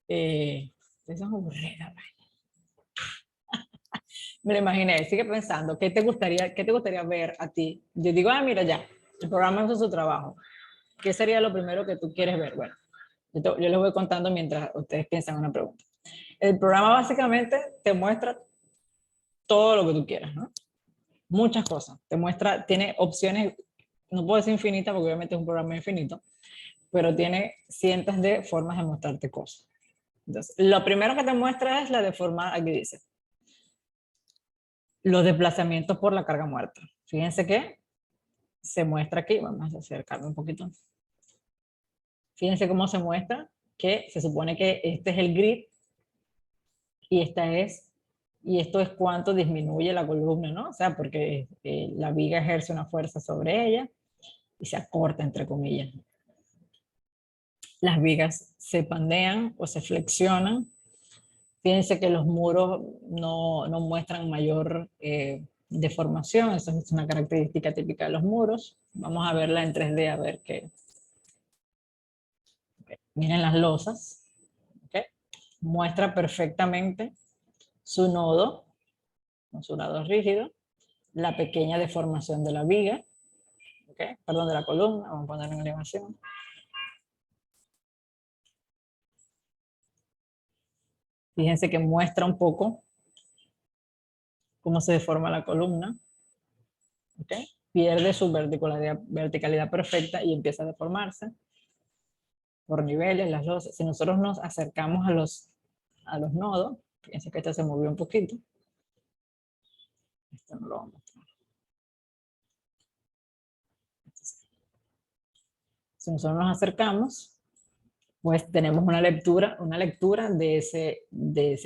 Eso es aburrida. Me lo imaginé, sigue pensando, qué te gustaría ver a ti? Yo digo, mira ya, el programa hizo su trabajo. ¿Qué sería lo primero que tú quieres ver? Bueno, yo les voy contando mientras ustedes piensan una pregunta. El programa básicamente te muestra todo lo que tú quieras, ¿no? Muchas cosas. Te muestra, tiene opciones, no puedo decir infinitas porque obviamente es un programa infinito, pero tiene cientos de formas de mostrarte cosas. Entonces, lo primero que te muestra es la de forma, aquí dice, los desplazamientos por la carga muerta. Fíjense que se muestra aquí, vamos a acercarme un poquito. Fíjense cómo se muestra que se supone que este es el grid y esto es cuánto disminuye la columna, ¿no? O sea, porque la viga ejerce una fuerza sobre ella y se acorta, entre comillas. Las vigas se pandean o se flexionan. Fíjense que los muros no muestran mayor deformación, eso es una característica típica de los muros. Vamos a verla en 3D, a ver qué. Miren las losas, ¿okay? Muestra perfectamente su nodo, con su lado rígido, la pequeña deformación de la viga, ¿okay? Perdón, de la columna, vamos a poner en elevación. Fíjense que muestra un poco cómo se deforma la columna, ¿okay? Pierde su verticalidad perfecta y empieza a deformarse por niveles, las losas. Si nosotros nos acercamos a los nodos, fíjense que este se movió un poquito. Esto no lo vamos a mostrar. Si nosotros nos acercamos, pues tenemos una lectura de ese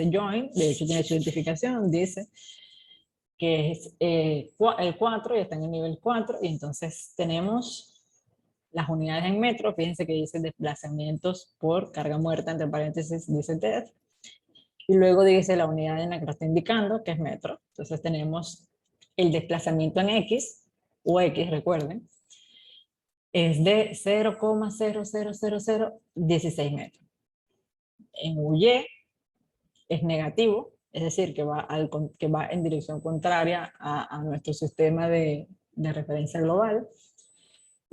join, de hecho tiene su identificación, dice que es el 4 y está en el nivel 4, y entonces tenemos las unidades en metros, fíjense que dice desplazamientos por carga muerta, entre paréntesis dice death, y luego dice la unidad en la que lo está indicando, que es metro. Entonces tenemos el desplazamiento en X, o X, recuerden, es de 0,00016 metros. En Y es negativo, es decir, que va en dirección contraria a nuestro sistema de referencia global,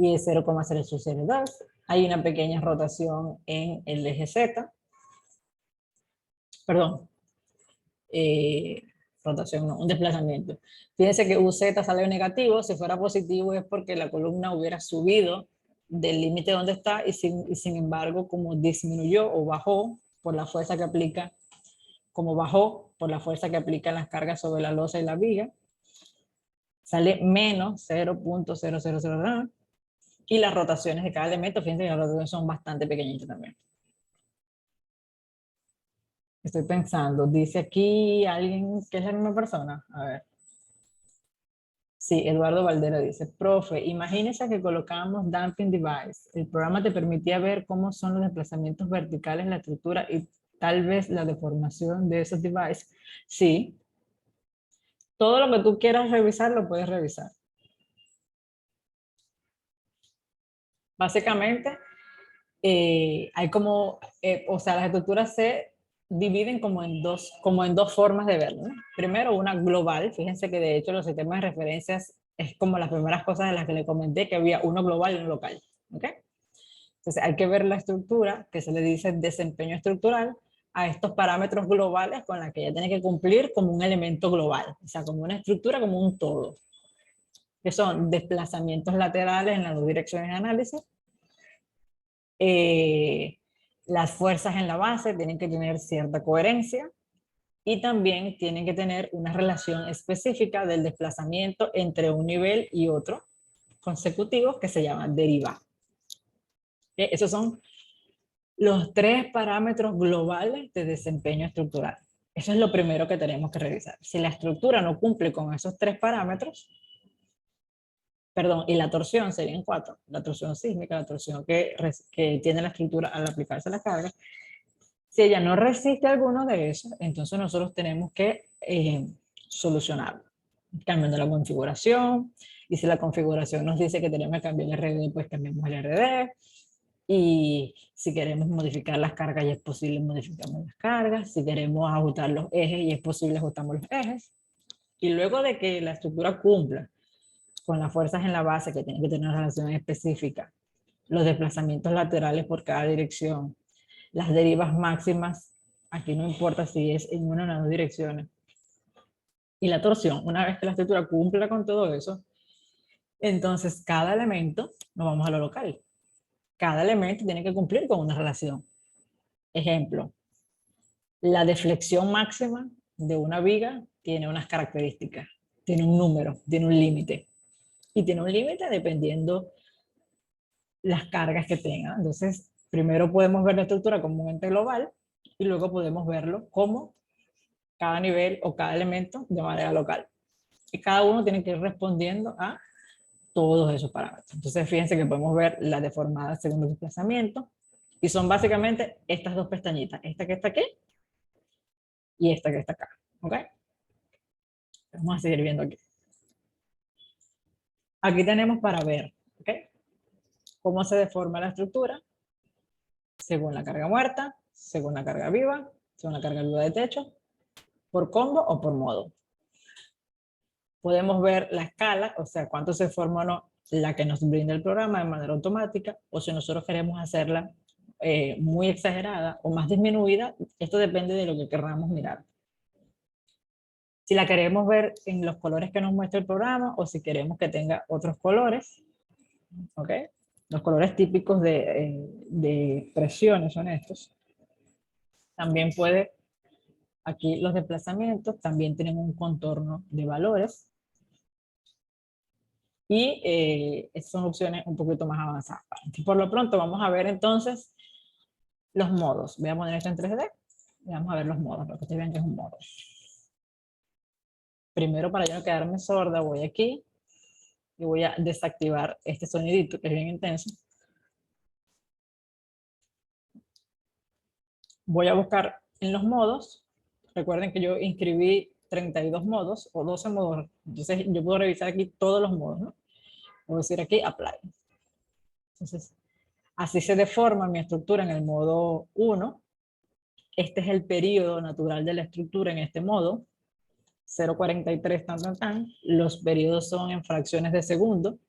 y es 0,0802. Hay una pequeña rotación en el eje Z, perdón, rotación no, un desplazamiento. Fíjense que UZ sale negativo, si fuera positivo es porque la columna hubiera subido del límite donde está y sin embargo como disminuyó o bajó por la fuerza que aplica, como bajó por la fuerza que aplican las cargas sobre la losa y la viga, sale menos 0.0009 y las rotaciones de cada elemento, fíjense que las rotaciones son bastante pequeñitas también. Estoy pensando, dice aquí alguien que es la misma persona, a ver. Sí, Eduardo Valdera dice, profe, imagínese que colocamos damping device. El programa te permitía ver cómo son los desplazamientos verticales en la estructura y tal vez la deformación de esos devices. Sí, todo lo que tú quieras revisar lo puedes revisar. Básicamente, hay como, o sea, las estructuras se dividen como en dos formas de verlo, ¿no? Primero, una global. Fíjense que de hecho los sistemas de referencias es como las primeras cosas de las que le comenté, que había uno global y uno local. ¿Ok? Entonces hay que ver la estructura, que se le dice desempeño estructural, a estos parámetros globales con la que ella tiene que cumplir como un elemento global, o sea, como una estructura, como un todo, que son desplazamientos laterales en las dos direcciones de análisis, las fuerzas en la base tienen que tener cierta coherencia y también tienen que tener una relación específica del desplazamiento entre un nivel y otro consecutivo que se llama derivada. Esos son los 3 parámetros globales de desempeño estructural. Eso es lo primero que tenemos que revisar. Si la estructura no cumple con esos 3 parámetros, perdón, y la torsión serían 4, la torsión sísmica, la torsión que tiene la estructura al aplicarse la carga, Si ella no resiste alguno de esos, entonces nosotros tenemos que solucionarlo, cambiando la configuración. Y si la configuración nos dice que tenemos que cambiar el RD, pues cambiamos el RD. Y si queremos modificar las cargas y es posible, modificamos las cargas. Si queremos ajustar los ejes y es posible, ajustamos los ejes. Y luego de que la estructura cumpla con las fuerzas en la base, que tienen que tener una relación específica, los desplazamientos laterales por cada dirección, las derivas máximas, aquí no importa si es en una o en las dos direcciones, y la torsión, una vez que la estructura cumpla con todo eso, entonces cada elemento, nos vamos a lo local, cada elemento tiene que cumplir con una relación. Ejemplo, la deflexión máxima de una viga tiene unas características, tiene un número, tiene un límite, y tiene un límite dependiendo las cargas que tenga. Entonces, primero podemos ver la estructura como un ente global, y luego podemos verlo como cada nivel o cada elemento de manera local. Y cada uno tiene que ir respondiendo a todos esos parámetros. Entonces, fíjense que podemos ver las deformadas según el desplazamiento, y son básicamente estas dos pestañitas, esta que está aquí y esta que está acá. ¿Ok? Vamos a seguir viendo aquí. Aquí tenemos para ver, ¿ok?, cómo se deforma la estructura según la carga muerta, según la carga viva, según la carga viva de techo, por combo o por modo. Podemos ver la escala, o sea, cuánto se forma o no, la que nos brinda el programa de manera automática, o si nosotros queremos hacerla muy exagerada o más disminuida, esto depende de lo que queramos mirar. Si la queremos ver en los colores que nos muestra el programa, o si queremos que tenga otros colores, ¿ok? Los colores típicos de presiones son estos. También puede, aquí los desplazamientos también tienen un contorno de valores. Y son opciones un poquito más avanzadas. Por lo pronto vamos a ver entonces los modos. Voy a poner esto en 3D y vamos a ver los modos, para que ustedes vean que es un modo. Primero, para yo no quedarme sorda, voy aquí y voy a desactivar este sonidito que es bien intenso. Voy a buscar en los modos. Recuerden que yo inscribí 32 modos o 12 modos. Entonces yo puedo revisar aquí todos los modos, ¿no? Voy a decir aquí Apply. Entonces, así se deforma mi estructura en el modo 1. Este es el periodo natural de la estructura en este modo. 0,43 tan. Los periodos son en fracciones de segundo.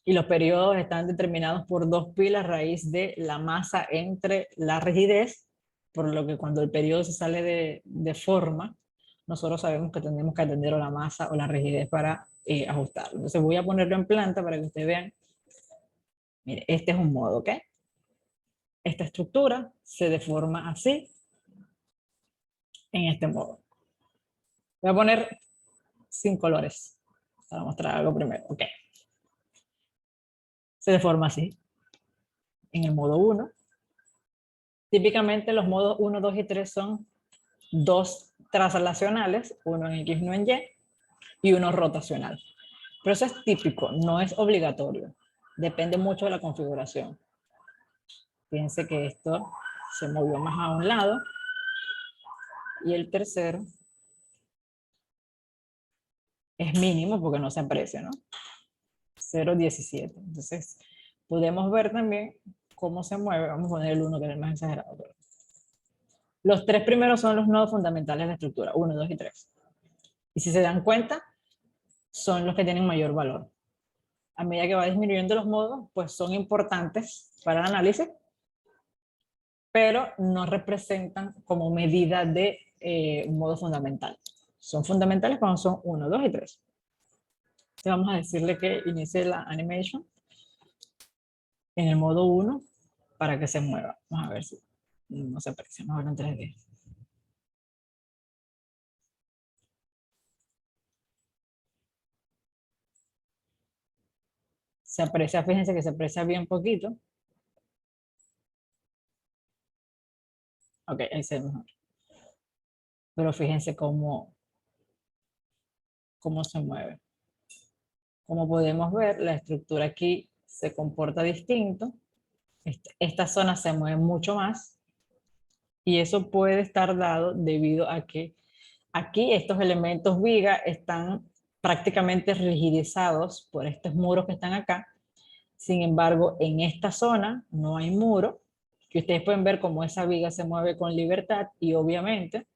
Y los periodos están determinados por dos pi la raíz de la masa entre la rigidez, por lo que cuando el periodo se sale de forma, nosotros sabemos que tenemos que atender a la masa o la rigidez para ajustarlo. Entonces voy a ponerlo en planta para que ustedes vean. Mire, este es un modo, ¿ok? Esta estructura se deforma así, en este modo. Voy a poner sin colores para mostrar algo primero. Ok. Se deforma así, en el modo 1. Típicamente los modos 1, 2 y 3 son dos traslacionales, uno en X, uno en Y, y uno rotacional. Pero eso es típico, no es obligatorio. Depende mucho de la configuración. Fíjense que esto se movió más a un lado. Y el tercero es mínimo porque no se aprecia, ¿no? 0,17. Entonces, podemos ver también cómo se mueve. Vamos a poner el 1, que es el más exagerado. Los tres primeros son los nodos fundamentales de la estructura, 1, 2 y 3. Y si se dan cuenta, son los que tienen mayor valor. A medida que va disminuyendo los modos, pues son importantes para el análisis, pero no representan como medida de un modo fundamental. Son fundamentales cuando son 1, 2 y 3. Entonces vamos a decirle que inicie la animation en el modo 1 para que se mueva. Vamos a ver si no se aprecia, vamos a ver en 3D. Se aprecia, fíjense que se aprecia bien poquito. Ok, ahí se ve mejor. Pero fíjense cómo se mueve. Como podemos ver, la estructura aquí se comporta distinto. Esta zona se mueve mucho más Y eso puede estar dado debido a que aquí estos elementos viga están prácticamente rigidizados por estos muros que están acá. Sin embargo, en esta zona no hay muro, que ustedes pueden ver cómo esa viga se mueve con libertad y obviamente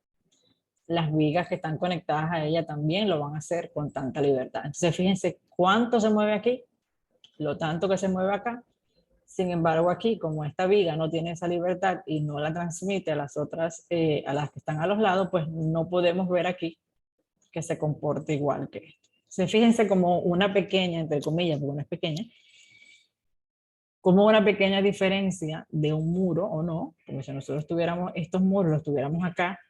las vigas que están conectadas a ella también lo van a hacer con tanta libertad. Entonces fíjense cuánto se mueve aquí, lo tanto que se mueve acá. Sin embargo, aquí, como esta viga no tiene esa libertad y no la transmite a las otras, a las que están a los lados, pues no podemos ver aquí que se comporte igual que esto. Entonces, fíjense como una pequeña, entre comillas, porque no es pequeña, como una pequeña diferencia de un muro o no, porque si nosotros tuviéramos estos muros, los tuviéramos acá,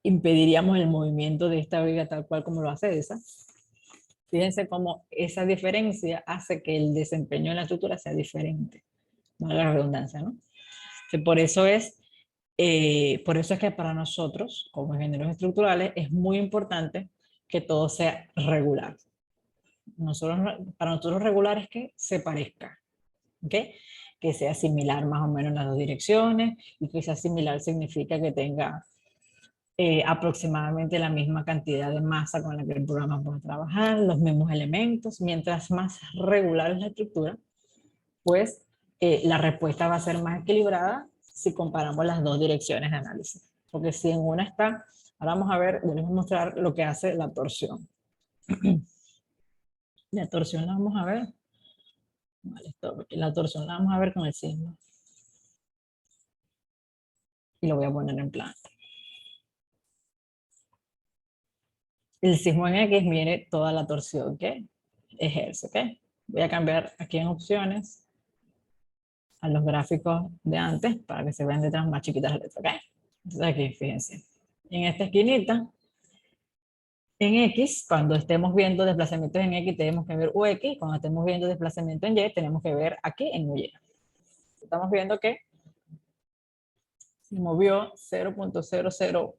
impediríamos el movimiento de esta viga tal cual como lo hace esa. Fíjense cómo esa diferencia hace que el desempeño de la estructura sea diferente, no la redundancia, ¿no? Por eso es que para nosotros, como ingenieros estructurales, es muy importante que todo sea regular. Para nosotros regular es que se parezca, ¿ok? Que sea similar más o menos en las dos direcciones, y que sea similar significa que tenga aproximadamente la misma cantidad de masa con la que el programa puede trabajar, los mismos elementos. Mientras más regular es la estructura, pues la respuesta va a ser más equilibrada si comparamos las dos direcciones de análisis. Porque si en una está, ahora vamos a ver, yo les voy a mostrar lo que hace la torsión. La torsión la vamos a ver. Vale, stop. La torsión la vamos a ver con el signo. Y lo voy a poner en planta. El sismo en X, mire toda la torsión que ejerce, ¿ok? Voy a cambiar aquí en opciones a los gráficos de antes para que se vean detrás más chiquitas las letras, ¿ok? Entonces aquí, fíjense. En esta esquinita, en X, cuando estemos viendo desplazamientos en X, tenemos que ver UX. Cuando estemos viendo desplazamiento en Y, tenemos que ver aquí en Y. Estamos viendo que se movió 0.001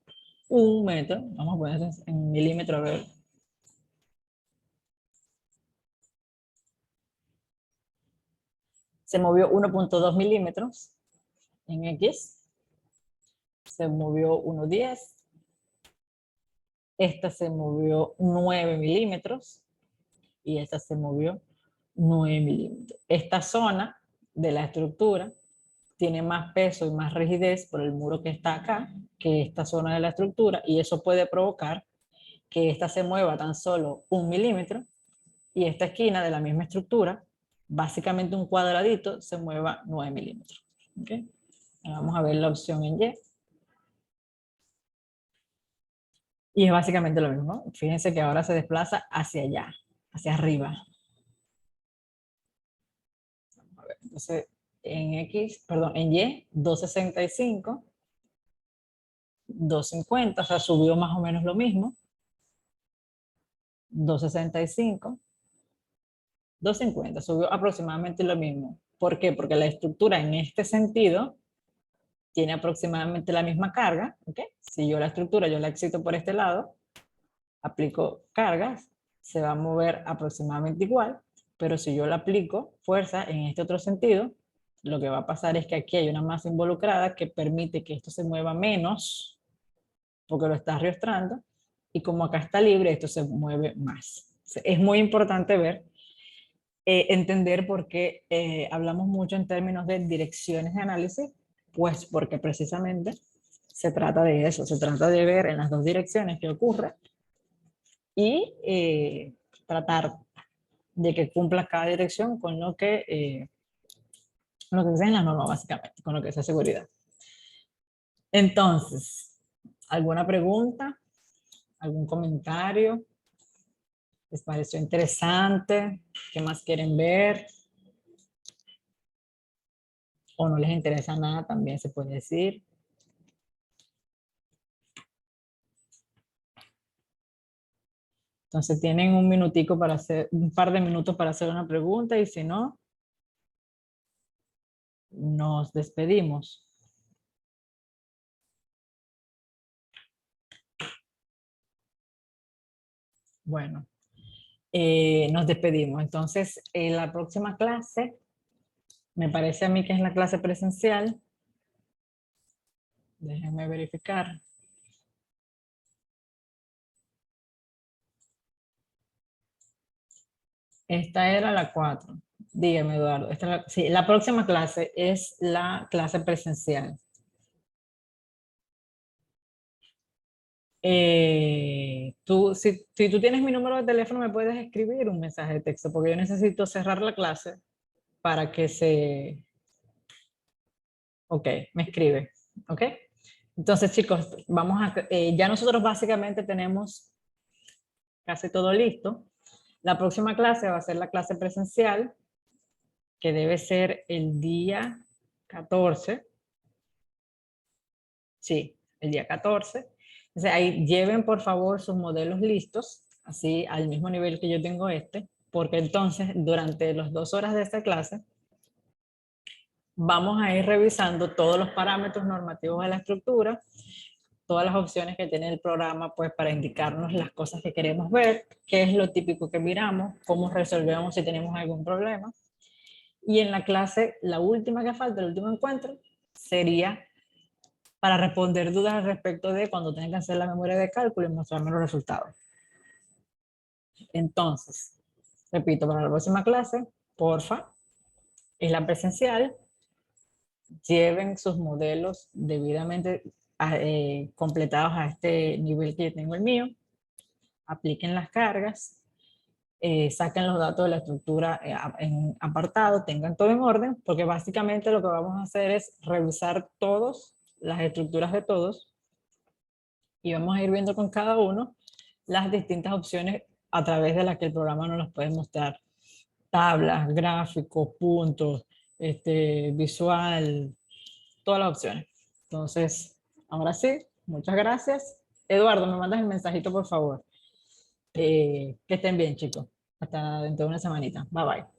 metro. Vamos a poner en milímetros a ver. Se movió 1.2 milímetros en X. Se movió 1.10. Esta se movió 9 milímetros. Y esta se movió 9 milímetros. Esta zona de la estructura tiene más peso y más rigidez por el muro que está acá que esta zona de la estructura, y eso puede provocar que esta se mueva tan solo 1 milímetro y esta esquina de la misma estructura, básicamente un cuadradito, se mueva 9 milímetros. ¿Okay? Vamos a ver la opción en Y. Y es básicamente lo mismo, ¿no? Fíjense que ahora se desplaza hacia allá, hacia arriba. Vamos a ver, entonces en Y, 265, 250, o sea, subió más o menos lo mismo. 265, 250, subió aproximadamente lo mismo. ¿Por qué? Porque la estructura en este sentido tiene aproximadamente la misma carga, ¿ok? Si yo la estructura, yo la excito por este lado, aplico cargas, se va a mover aproximadamente igual, pero si yo la aplico fuerza en este otro sentido, lo que va a pasar es que aquí hay una masa involucrada que permite que esto se mueva menos, porque lo está arrastrando, y como acá está libre, esto se mueve más. Es muy importante entender por qué hablamos mucho en términos de direcciones de análisis, pues porque precisamente se trata de eso, se trata de ver en las dos direcciones qué ocurre y tratar de que cumpla cada dirección con lo que dice en la norma, básicamente, con lo que es seguridad. Entonces, ¿alguna pregunta? ¿Algún comentario? ¿Les pareció interesante? ¿Qué más quieren ver? ¿O no les interesa nada? También se puede decir. Entonces tienen un minutico para hacer, un par de minutos para hacer una pregunta, y si no, nos despedimos. Bueno, nos despedimos. Entonces, la próxima clase, me parece a mí que es la clase presencial, Déjenme verificar. Esta era la 4. Dígame, Eduardo. Sí, la próxima clase es la clase presencial. Si tú tienes mi número de teléfono, me puedes escribir un mensaje de texto, porque yo necesito cerrar la clase para que se... Ok, me escribe. Ok. Entonces, chicos, ya nosotros básicamente tenemos casi todo listo. La próxima clase va a ser la clase presencial, que debe ser el día 14. Sí, el día 14. Entonces, ahí lleven por favor sus modelos listos, así al mismo nivel que yo tengo porque entonces durante las 2 horas de esta clase vamos a ir revisando todos los parámetros normativos de la estructura, todas las opciones que tiene el programa pues para indicarnos las cosas que queremos ver, qué es lo típico que miramos, cómo resolvemos si tenemos algún problema. Y en la clase, la última que falta, el último encuentro, sería para responder dudas al respecto de cuando tengan que hacer la memoria de cálculo y mostrarme los resultados. Entonces, repito, para la próxima clase, porfa, es la presencial, lleven sus modelos debidamente completados a este nivel que yo tengo el mío, apliquen las cargas, saquen los datos de la estructura en apartado, tengan todo en orden, porque básicamente lo que vamos a hacer es revisar las estructuras de todos, y vamos a ir viendo con cada uno las distintas opciones a través de las que el programa nos las puede mostrar. Tablas, gráficos, puntos, visual, todas las opciones. Entonces, ahora sí, muchas gracias. Eduardo, me mandas el mensajito, por favor. Que estén bien, chicos. Hasta dentro de una semanita. Bye, bye.